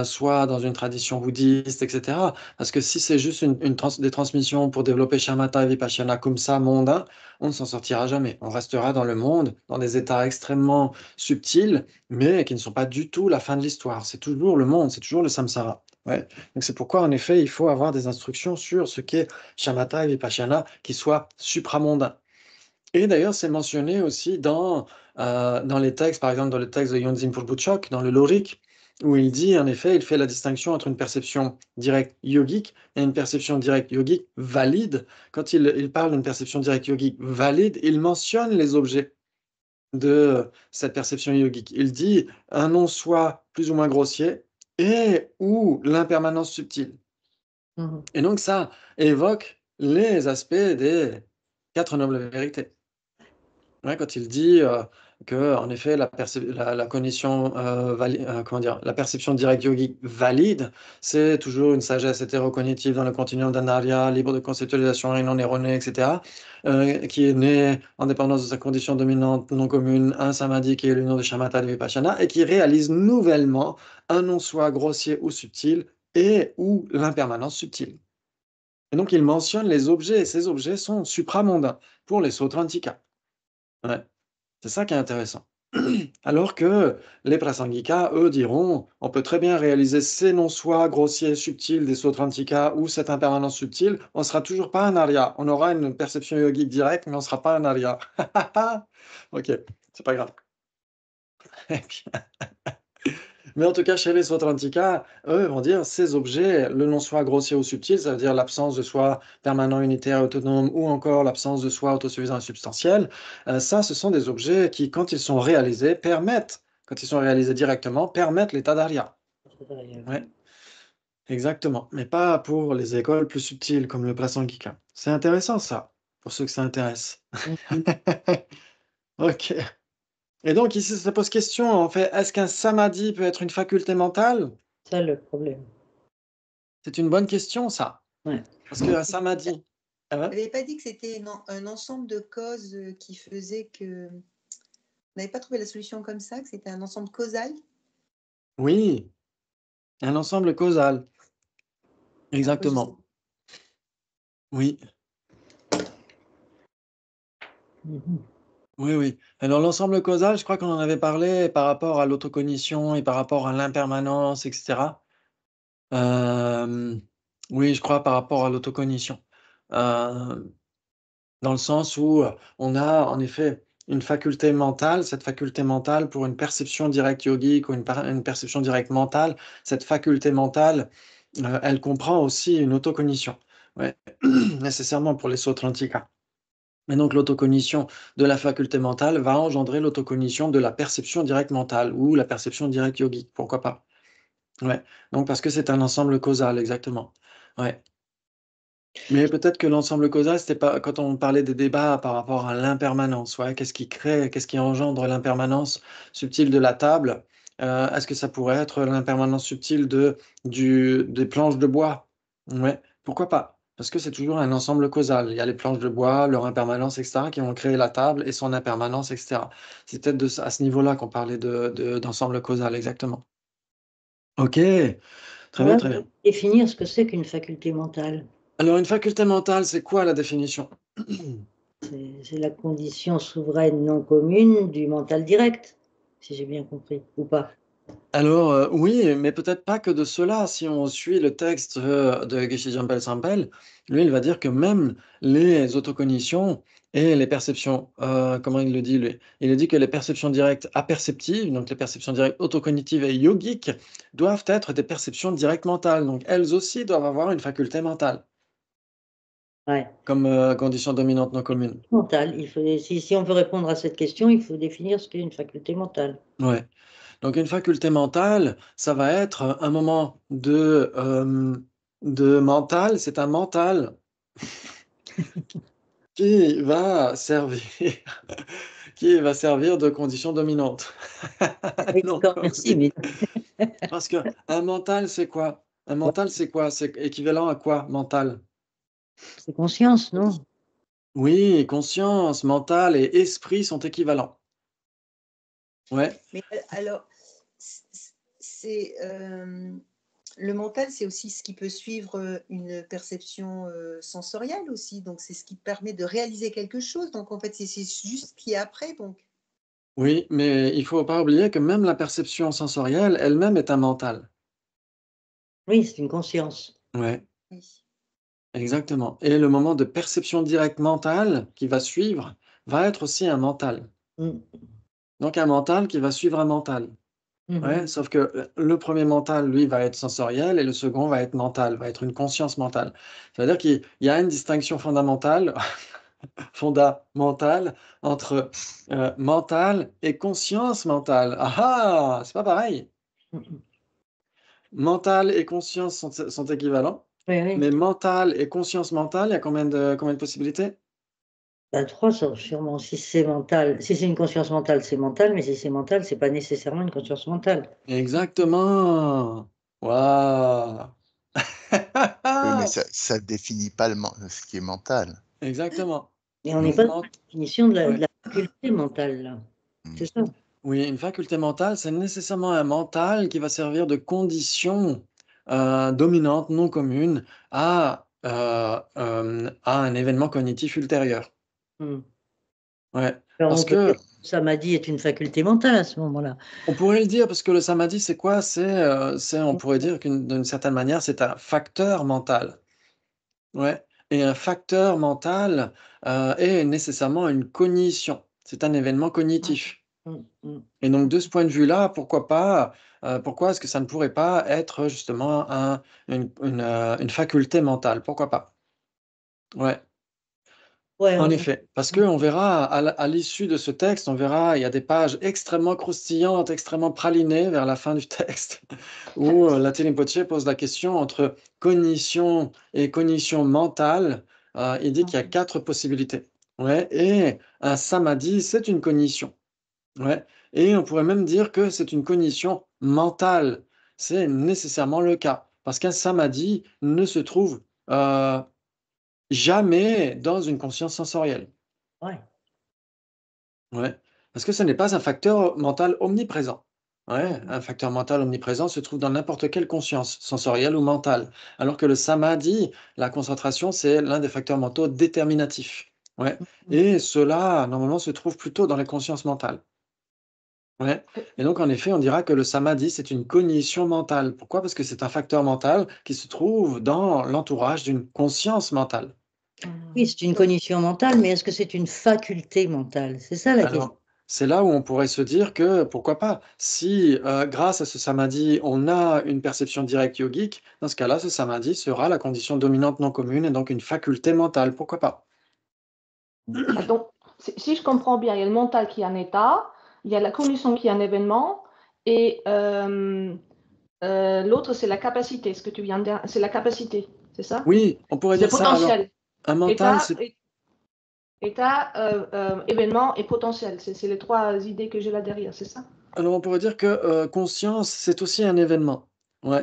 Speaker 1: soit dans une tradition bouddhiste, etc. Parce que si c'est juste des transmissions pour développer shamatha et vipassana comme ça, mondain, on ne s'en sortira jamais. On restera dans le monde, dans des états extrêmement subtils, mais qui ne sont pas du tout la fin de l'histoire. C'est toujours le monde, c'est toujours le samsara. Ouais. Donc c'est pourquoi, en effet, il faut avoir des instructions sur ce qu'est shamatha et vipassana qui soient supramondains. Et d'ailleurs, c'est mentionné aussi dans les textes, par exemple dans le texte de Yonzin Purbuchok, dans le Lorik, où il dit, en effet, il fait la distinction entre une perception directe yogique et une perception directe yogique valide. Quand il parle d'une perception directe yogique valide, il mentionne les objets de cette perception yogique. Il dit un non-soi plus ou moins grossier et ou l'impermanence subtile.
Speaker 3: Mhm.
Speaker 1: Et donc ça évoque les aspects des quatre nobles vérités. Ouais, quand il dit que, en effet, la cognition, comment dire, la perception directe yogique valide, c'est toujours une sagesse hétérocognitive dans le continuum d'Anarya, libre de conceptualisation et non erronée, etc., qui est née en dépendance de sa condition dominante non commune, un samadhi qui est l'union de shamatha et de vipassana, et qui réalise nouvellement un non-soi grossier ou subtil et ou l'impermanence subtile. Et donc, il mentionne les objets, et ces objets sont supramondains pour les Sautrantika. Ouais. C'est ça qui est intéressant. Alors que les prasangika, eux, diront on peut très bien réaliser ces non-soi grossiers, subtils des Sautrantika ou cette impermanence subtile, on ne sera toujours pas un arya. On aura une perception yogique directe, mais on ne sera pas un arya. Ok, c'est pas grave. Et puis, mais en tout cas, chez les Sautrantika, eux vont dire ces objets, le non-soi grossier ou subtil, ça veut dire l'absence de soi permanent, unitaire, autonome, ou encore l'absence de soi autosuffisant et substantiel. Ça, ce sont des objets qui, quand ils sont réalisés, quand ils sont réalisés directement, permettent l'état d'arya. Ouais, exactement. Mais pas pour les écoles plus subtiles comme le Prasangika. C'est intéressant ça, pour ceux que ça intéresse.
Speaker 3: Mhm.
Speaker 1: Ok. Et donc ici, ça pose question, en fait, est-ce qu'un samadhi peut être une faculté mentale?
Speaker 3: Ça, le problème.
Speaker 1: C'est une bonne question, ça.
Speaker 3: Ouais.
Speaker 1: Parce qu'un samadhi.
Speaker 5: Tu n'avais pas dit que c'était un ensemble de causes qui faisait que. On n'avait pas trouvé la solution comme ça, que c'était un ensemble causal?
Speaker 1: Oui, un ensemble causal.
Speaker 5: Après, je sais
Speaker 1: Exactement. Oui,
Speaker 3: Mhm.
Speaker 1: oui, oui. Alors l'ensemble causal, je crois qu'on en avait parlé par rapport à l'autocognition et par rapport à l'impermanence, etc. Euh, oui, je crois par rapport à l'autocognition. Euh, Dans le sens où on a en effet une faculté mentale, cette faculté mentale pour une perception directe yogique ou une perception directe mentale, cette faculté mentale, elle comprend aussi une autocognition, ouais, nécessairement pour les Sautrantika. Et donc l'autocognition de la faculté mentale va engendrer l'autocognition de la perception directe mentale ou la perception directe yogique, pourquoi pas. Ouais. Donc parce que c'est un ensemble causal, exactement. Ouais. Mais peut-être que l'ensemble causal, c'était pas quand on parlait des débats par rapport à l'impermanence, ouais, qu'est-ce qui engendre l'impermanence subtile de la table? Est-ce que ça pourrait être l'impermanence subtile des planches de bois? Ouais, pourquoi pas? Parce que c'est toujours un ensemble causal. Il y a les planches de bois, leur impermanence, etc., qui vont créer la table et son impermanence, etc. C'est peut-être à ce niveau-là qu'on parlait d'ensemble causal, exactement. Ok, très bien,
Speaker 3: Ouais,
Speaker 1: très bien.
Speaker 3: définir ce que c'est qu'une faculté mentale.
Speaker 1: Alors, une faculté mentale, c'est quoi la définition?
Speaker 3: C'est la condition souveraine non commune du mental direct, si j'ai bien compris, ou pas.
Speaker 1: Alors, oui, mais peut-être pas que de cela. Si on suit le texte de Geshe Jampel Sampel, lui, il va dire que même les autocognitions et les perceptions, comment il le dit, lui? Il a dit que les perceptions directes aperceptives, donc les perceptions directes autocognitives et yogiques, doivent être des perceptions directes mentales. Donc, elles aussi doivent avoir une faculté mentale.
Speaker 3: Ouais.
Speaker 1: comme condition dominante non commune.
Speaker 3: Mental. Si on veut répondre à cette question, il faut définir ce qu'est une faculté mentale.
Speaker 1: Ouais. Donc une faculté mentale, ça va être un moment de mental, c'est un mental qui va servir, qui va servir de condition dominante.
Speaker 3: Oui,
Speaker 1: Non
Speaker 3: d'accord, merci.
Speaker 1: commune.
Speaker 3: Mais
Speaker 1: Parce que un mental, c'est quoi? Un mental, c'est quoi? C'est équivalent à quoi, mental?
Speaker 3: c'est conscience, non?
Speaker 1: Oui, conscience, mental et esprit sont équivalents. Ouais.
Speaker 5: Mais alors, c'est le mental, c'est aussi ce qui peut suivre une perception sensorielle aussi. Donc, c'est ce qui permet de réaliser quelque chose. Donc, en fait, c'est juste ce qui est après. Donc,
Speaker 1: Oui, mais il faut pas oublier que même la perception sensorielle elle-même est un mental.
Speaker 3: Oui, c'est une conscience.
Speaker 1: Ouais,
Speaker 5: oui.
Speaker 1: exactement. Et le moment de perception directe mentale qui va suivre va être aussi un mental.
Speaker 3: Mm.
Speaker 1: Donc un mental qui va suivre un mental.
Speaker 3: Mhm.
Speaker 1: Ouais, sauf que le premier mental, lui, va être sensoriel et le second va être mental, va être une conscience mentale. C'est-à-dire qu'il y a une distinction fondamentale, fondamentale entre mental et conscience mentale. Ah ah, c'est pas pareil.
Speaker 3: Mhm.
Speaker 1: Mental et conscience sont équivalents,
Speaker 3: Oui, oui.
Speaker 1: mais mental et conscience mentale, il y a combien de possibilités?
Speaker 3: Ben, trois, sûrement. Si c'est mental, si c'est une conscience mentale, c'est mental, mais si c'est mental, c'est pas nécessairement une conscience mentale.
Speaker 1: Exactement. Waouh.
Speaker 2: Oui, mais ça définit pas ce qui est mental.
Speaker 1: Exactement.
Speaker 3: Et on n'est
Speaker 1: Donc,
Speaker 3: pas dans la définition de
Speaker 1: ouais.
Speaker 3: la faculté mentale, là.
Speaker 2: Mm.
Speaker 3: C'est ça.
Speaker 1: Oui, une faculté mentale, c'est nécessairement un mental qui va servir de condition dominante non commune à un événement cognitif ultérieur.
Speaker 3: Mm.
Speaker 1: Ouais.
Speaker 3: Alors,
Speaker 1: Parce
Speaker 3: on peut dire
Speaker 1: que
Speaker 3: que le samadhi est une faculté mentale à ce moment-là.
Speaker 1: on pourrait le dire, parce que le samadhi, c'est quoi? On pourrait dire d'une certaine manière, c'est un facteur mental. Ouais. Et un facteur mental est nécessairement une cognition. C'est un événement cognitif.
Speaker 3: Mm, mm.
Speaker 1: Et donc, de ce point de vue-là, pourquoi pas, pourquoi est-ce que ça ne pourrait pas être justement une faculté mentale? Pourquoi pas? Ouais.
Speaker 3: Ouais,
Speaker 1: En effet, parce qu'on verra à l'issue de ce texte, on verra, il y a des pages extrêmement croustillantes, extrêmement pralinées vers la fin du texte, où la Rinpoche pose la question entre cognition et cognition mentale. Il dit qu'il y a 4 possibilités. Ouais, et un samadhi, c'est une cognition. Ouais, et on pourrait même dire que c'est une cognition mentale. C'est nécessairement le cas, parce qu'un samadhi ne se trouve jamais dans une conscience sensorielle.
Speaker 3: ouais.
Speaker 1: Ouais, parce que ce n'est pas un facteur mental omniprésent. Ouais,
Speaker 3: Mm.
Speaker 1: un facteur mental omniprésent se trouve dans n'importe quelle conscience, sensorielle ou mentale. Alors que le samadhi, la concentration, c'est l'un des facteurs mentaux déterminatifs. Ouais, et cela, normalement, se trouve plutôt dans les consciences mentales. Ouais, et donc en effet, on dira que le samadhi, c'est une cognition mentale. Pourquoi? Parce que c'est un facteur mental qui se trouve dans l'entourage d'une conscience mentale.
Speaker 3: Oui, c'est une cognition mentale, mais est-ce que c'est une faculté mentale? C'est ça la question.
Speaker 1: Alors, c'est là où on pourrait se dire que, pourquoi pas? Si, grâce à ce samadhi, on a une perception directe yogique, dans ce cas-là, ce samadhi sera la condition dominante non commune et donc une faculté mentale, pourquoi pas?
Speaker 6: Ah, donc, si je comprends bien, il y a le mental qui est un état, il y a la cognition qui est un événement, et l'autre, c'est la capacité. Ce que tu viens de dire, c'est la capacité, c'est ça?
Speaker 1: Oui, on pourrait
Speaker 6: C'est
Speaker 1: dire ça. Alors,
Speaker 6: potentiel.
Speaker 1: un mental,
Speaker 6: État,
Speaker 1: c'est
Speaker 6: état événement et potentiel. C'est les trois idées que j'ai là derrière, c'est ça?
Speaker 1: alors on pourrait dire que, conscience, c'est aussi un événement. Ouais.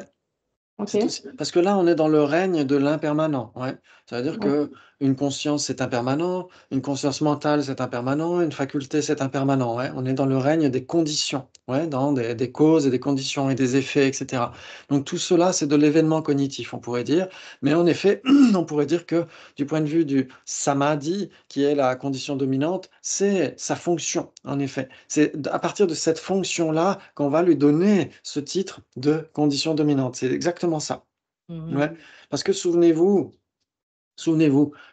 Speaker 6: Ok.
Speaker 1: C'est aussi parce que là, on est dans le règne de l'impermanent, ouais. Ça veut dire
Speaker 6: Ok.
Speaker 1: qu'une conscience, c'est impermanent, une conscience mentale, c'est impermanent, une faculté, c'est impermanent, ouais. On est dans le règne des conditions, ouais, dans des causes et des conditions et des effets et cetera. Donc tout cela, c'est de l'événement cognitif, on pourrait dire. Mais en effet, on pourrait dire que du point de vue du samadhi, qui est la condition dominante, c'est sa fonction, en effet. C'est à partir de cette fonction-là qu'on va lui donner ce titre de condition dominante. C'est exactement ça.
Speaker 3: Mhm.
Speaker 1: Ouais, parce que souvenez-vous,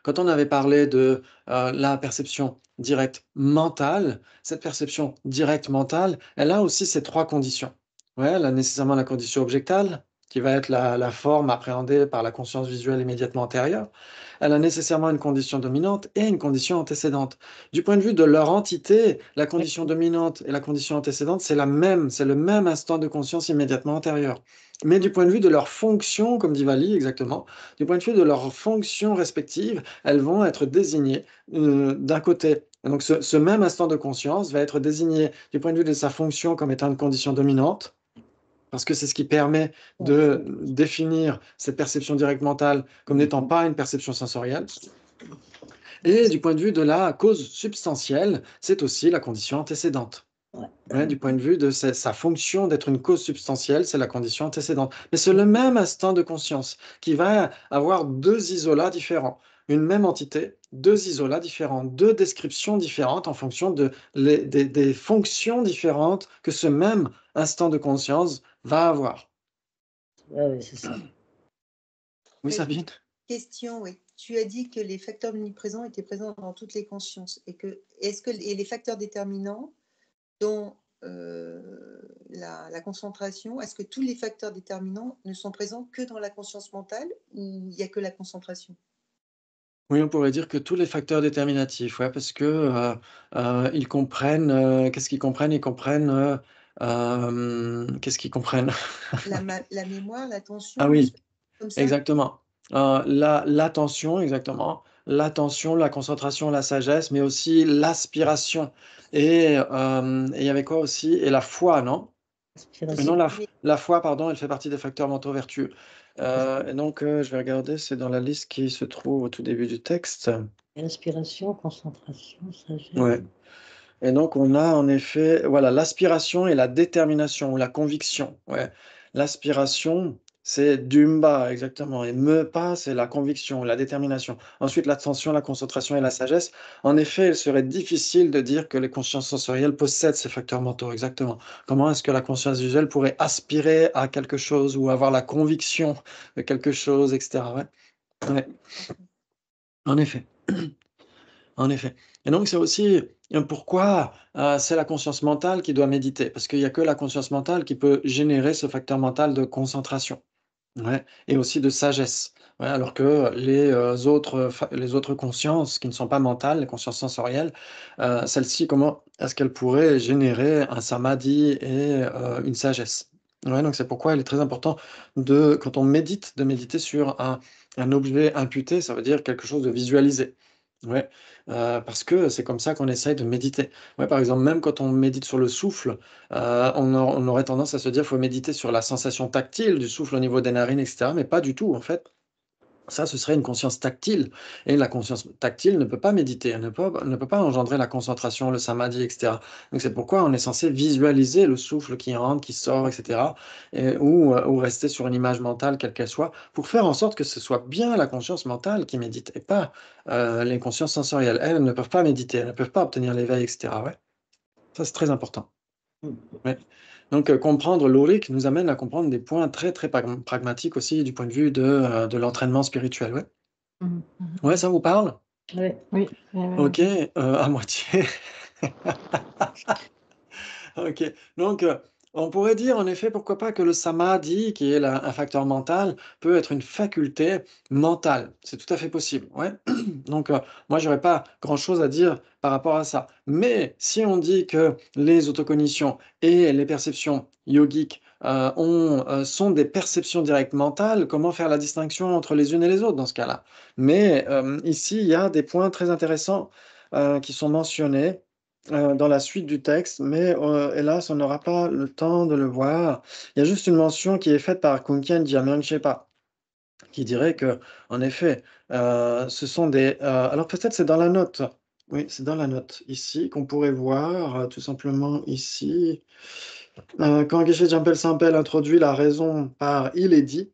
Speaker 1: quand on avait parlé de la perception directe mentale, cette perception directe mentale, elle a aussi ces trois conditions. Ouais, elle a nécessairement la condition objectale, qui va être la forme appréhendée par la conscience visuelle immédiatement antérieure, elle a nécessairement une condition dominante et une condition antécédente. Du point de vue de leur entité, la condition dominante et la condition antécédente, c'est le même instant de conscience immédiatement antérieur. Mais du point de vue de leur fonction, comme dit Valli exactement, du point de vue de leurs fonctions respectives, elles vont être désignées d'un côté. Donc ce même instant de conscience va être désigné du point de vue de sa fonction comme étant une condition dominante, parce que c'est ce qui permet de définir cette perception directe mentale comme n'étant pas une perception sensorielle. Et du point de vue de la cause substantielle, c'est aussi la condition antécédente. Ouais, du point de vue de sa fonction d'être une cause substantielle, c'est la condition antécédente. Mais c'est le même instant de conscience qui va avoir deux isolats différents. Une même entité, deux isolats différents, deux descriptions différentes en fonction des fonctions différentes que ce même instant de conscience va avoir.
Speaker 3: Oui, c'est ça.
Speaker 1: Oui, Sabine?
Speaker 5: Question, oui. Tu as dit que les facteurs omniprésents étaient présents dans toutes les consciences et les facteurs déterminants dont la concentration, est-ce que tous les facteurs déterminants ne sont présents que dans la conscience mentale ou il n'y a que la concentration?
Speaker 1: Oui, on pourrait dire que tous les facteurs déterminatifs, ouais, parce que ils comprennent, qu'est-ce qu'ils comprennent? Ils comprennent, qu'est-ce qu'ils comprennent?
Speaker 5: La mémoire, l'attention,
Speaker 1: Ah oui,
Speaker 5: comme ça?
Speaker 1: exactement. L'attention, exactement. L'attention, la concentration, la sagesse, mais aussi l'aspiration. Et il y avait quoi aussi? Et la foi, non? Non, la foi, pardon, elle fait partie des facteurs mentaux vertueux. Et donc, je vais regarder, c'est dans la liste qui se trouve au tout début du texte.
Speaker 3: Inspiration, concentration, sagesse.
Speaker 1: Ouais. Et donc, on a en effet, voilà, l'aspiration et la détermination ou la conviction. Ouais. L'aspiration, c'est dumba, exactement. Et mepa, c'est la conviction, la détermination. Ensuite, l'attention, la concentration et la sagesse. En effet, il serait difficile de dire que les consciences sensorielles possèdent ces facteurs mentaux, exactement. Comment est-ce que la conscience visuelle pourrait aspirer à quelque chose ou avoir la conviction de quelque chose, etc. Ouais. Ouais. En effet. En effet. Et donc, c'est aussi pourquoi c'est la conscience mentale qui doit méditer, parce qu'il n'y a que la conscience mentale qui peut générer ce facteur mental de concentration, ouais, et aussi de sagesse. Ouais, alors que les autres consciences qui ne sont pas mentales, les consciences sensorielles, celles-ci, comment est-ce qu'elles pourraient générer un samadhi et une sagesse? Ouais, donc c'est pourquoi il est très important quand on médite, de méditer sur un objet imputé, ça veut dire quelque chose de visualisé. Ouais, parce que c'est comme ça qu'on essaye de méditer. Ouais, par exemple, même quand on médite sur le souffle, on aurait tendance à se dire: «Faut méditer sur la sensation tactile du souffle au niveau des narines» et cetera, mais pas du tout, en fait. Ça, ce serait une conscience tactile et la conscience tactile ne peut pas méditer, elle ne peut pas engendrer la concentration, le samadhi et cetera. Donc c'est pourquoi on est censé visualiser le souffle qui rentre, qui sort et cetera, ou rester sur une image mentale quelle qu'elle soit, pour faire en sorte que ce soit bien la conscience mentale qui médite et pas, les consciences sensorielles. Elles ne peuvent pas méditer, elles ne peuvent pas obtenir l'éveil et cetera, ouais. Ça, c'est très important. Ouais. Donc, comprendre l'auric nous amène à comprendre des points très, très pragmatiques aussi du point de vue de l'entraînement spirituel, ouais.
Speaker 3: Mhm.
Speaker 1: Ouais, ça vous parle?
Speaker 3: Oui.
Speaker 6: Oui.
Speaker 1: OK, à moitié. OK. Donc, on pourrait dire en effet, pourquoi pas, que le samadhi, qui est un facteur mental, peut être une faculté mentale. C'est tout à fait possible, ouais. Donc, moi, j'aurais pas grand-chose à dire par rapport à ça. Mais si on dit que les autocognitions et les perceptions yogiques sont des perceptions directes mentales, comment faire la distinction entre les unes et les autres dans ce cas-là? Mais ici, il y a des points très intéressants qui sont mentionnés dans la suite du texte, mais hélas, on n'aura pas le temps de le voir. Il y a juste une mention qui est faite par Kunken Gyamyangchepa, qui dirait que, en effet, ce sont alors peut-être c'est dans la note. Oui, c'est dans la note ici qu'on pourrait voir, tout simplement ici. Quand Geshe Jampel Sampel introduit la raison par «il est dit»,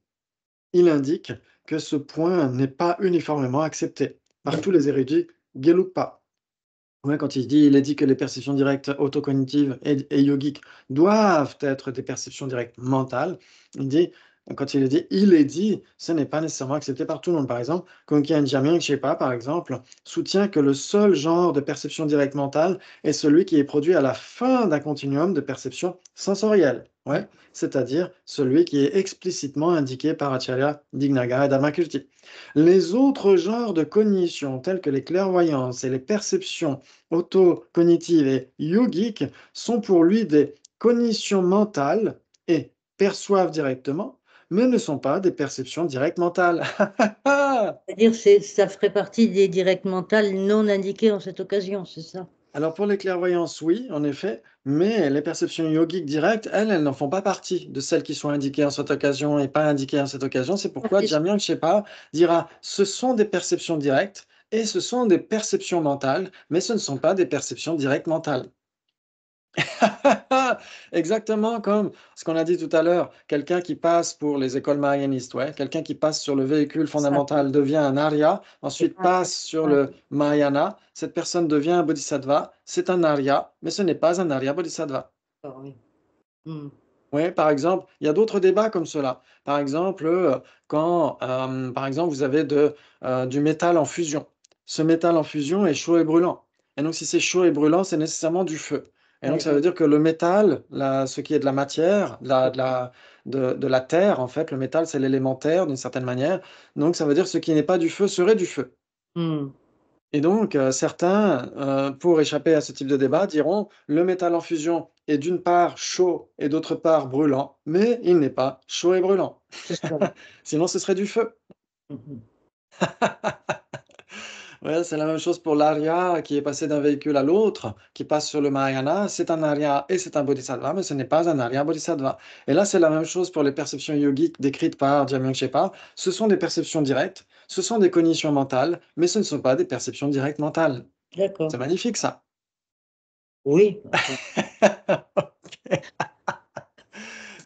Speaker 1: il indique que ce point n'est pas uniformément accepté par tous les érudits Gelugpa. Ouais, quand il est dit que les perceptions directes autocognitives et yogiques doivent être des perceptions directes mentales, quand il est dit, il est dit, ce n'est pas nécessairement accepté par tout le monde. Par exemple, Konkian Jamyang Shepa, par exemple, soutient que le seul genre de perception directe mentale est celui qui est produit à la fin d'un continuum de perception sensorielle. Ouais, c'est-à-dire celui qui est explicitement indiqué par Acharya Dignaga et Dharmakirti. Les autres genres de cognition, tels que les clairvoyances et les perceptions auto-cognitives et yogiques, sont pour lui des cognitions mentales et perçoivent directement, mais ne sont pas des perceptions directes mentales.
Speaker 3: C'est-à-dire ça ferait partie des directs mentales non indiquées en cette occasion, c'est ça?
Speaker 1: Alors pour les clairvoyances, oui, en effet, mais les perceptions yogiques directes, elles n'en font pas partie de celles qui sont indiquées en cette occasion et pas indiquées en cette occasion. C'est pourquoi
Speaker 3: Ok.
Speaker 1: Jamyang Shepa dira ce sont des perceptions directes et ce sont des perceptions mentales, mais ce ne sont pas des perceptions directes mentales. Exactement comme ce qu'on a dit tout à l'heure, quelqu'un qui passe pour les écoles mahayanistes, ouais, quelqu'un qui passe sur le véhicule fondamental devient un Arya, ensuite passe sur le Mahayana, cette personne devient un Bodhisattva, c'est un Arya, mais ce n'est pas un Arya Bodhisattva.
Speaker 3: D'accord, oui. Hmm.
Speaker 1: Oui, par exemple, il y a d'autres débats comme cela. Par exemple, quand par exemple, vous avez du métal en fusion. Ce métal en fusion est chaud et brûlant. Et donc, si c'est chaud et brûlant, c'est nécessairement du feu. Et donc,
Speaker 3: Ouais,
Speaker 1: ça veut dire que le métal, ce qui est de la matière, de la terre, en fait, le métal, c'est l'élémentaire d'une certaine manière. Donc, ça veut dire que ce qui n'est pas du feu serait du feu.
Speaker 3: Hmm.
Speaker 1: Et donc, certains, pour échapper à ce type de débat, diront le métal en fusion est d'une part chaud et d'autre part brûlant, mais il n'est pas chaud et brûlant.
Speaker 3: C'est ça.
Speaker 1: Sinon, ce serait du feu.
Speaker 3: Mhm.
Speaker 1: Ouais, c'est la même chose pour l'Arya qui est passé d'un véhicule à l'autre, qui passe sur le Mahayana. C'est un Arya et c'est un Bodhisattva, mais ce n'est pas un Arya Bodhisattva. Et là, c'est la même chose pour les perceptions yogiques décrites par Jamyang Shepa. Ce sont des perceptions directes, ce sont des cognitions mentales, mais ce ne sont pas des perceptions directes mentales.
Speaker 3: D'accord.
Speaker 1: C'est magnifique, ça.
Speaker 3: Oui. Enfin,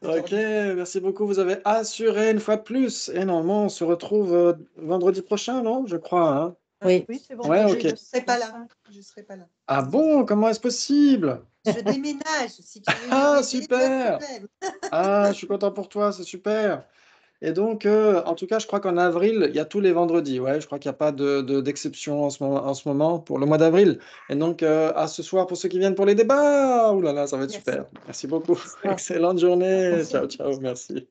Speaker 1: Ok, merci beaucoup. Vous avez assuré une fois de plus. Et normalement, on se retrouve vendredi prochain, non? Je crois, hein?
Speaker 3: oui.
Speaker 4: Oui, c'est
Speaker 1: Ouais,
Speaker 4: vendredi.
Speaker 1: ok.
Speaker 5: Je ne serai pas là. Je serai pas là.
Speaker 1: Ah bon, comment est-ce possible?
Speaker 5: Je déménage. Si tu veux
Speaker 1: Ah,
Speaker 5: m'aider, pas de
Speaker 1: super!
Speaker 5: problème.
Speaker 1: Ah, je suis content pour toi, c'est super. Et donc, en tout cas, je crois qu'en avril, il y a tous les vendredis. Ouais, je crois qu'il n'y a pas d'exception en ce moment pour le mois d'avril. Et donc, à ce soir pour ceux qui viennent pour les débats. Ouh là là, ça va être
Speaker 5: Merci.
Speaker 1: super. Merci beaucoup.
Speaker 3: Ah.
Speaker 1: Excellente journée. Ciao, ciao, merci.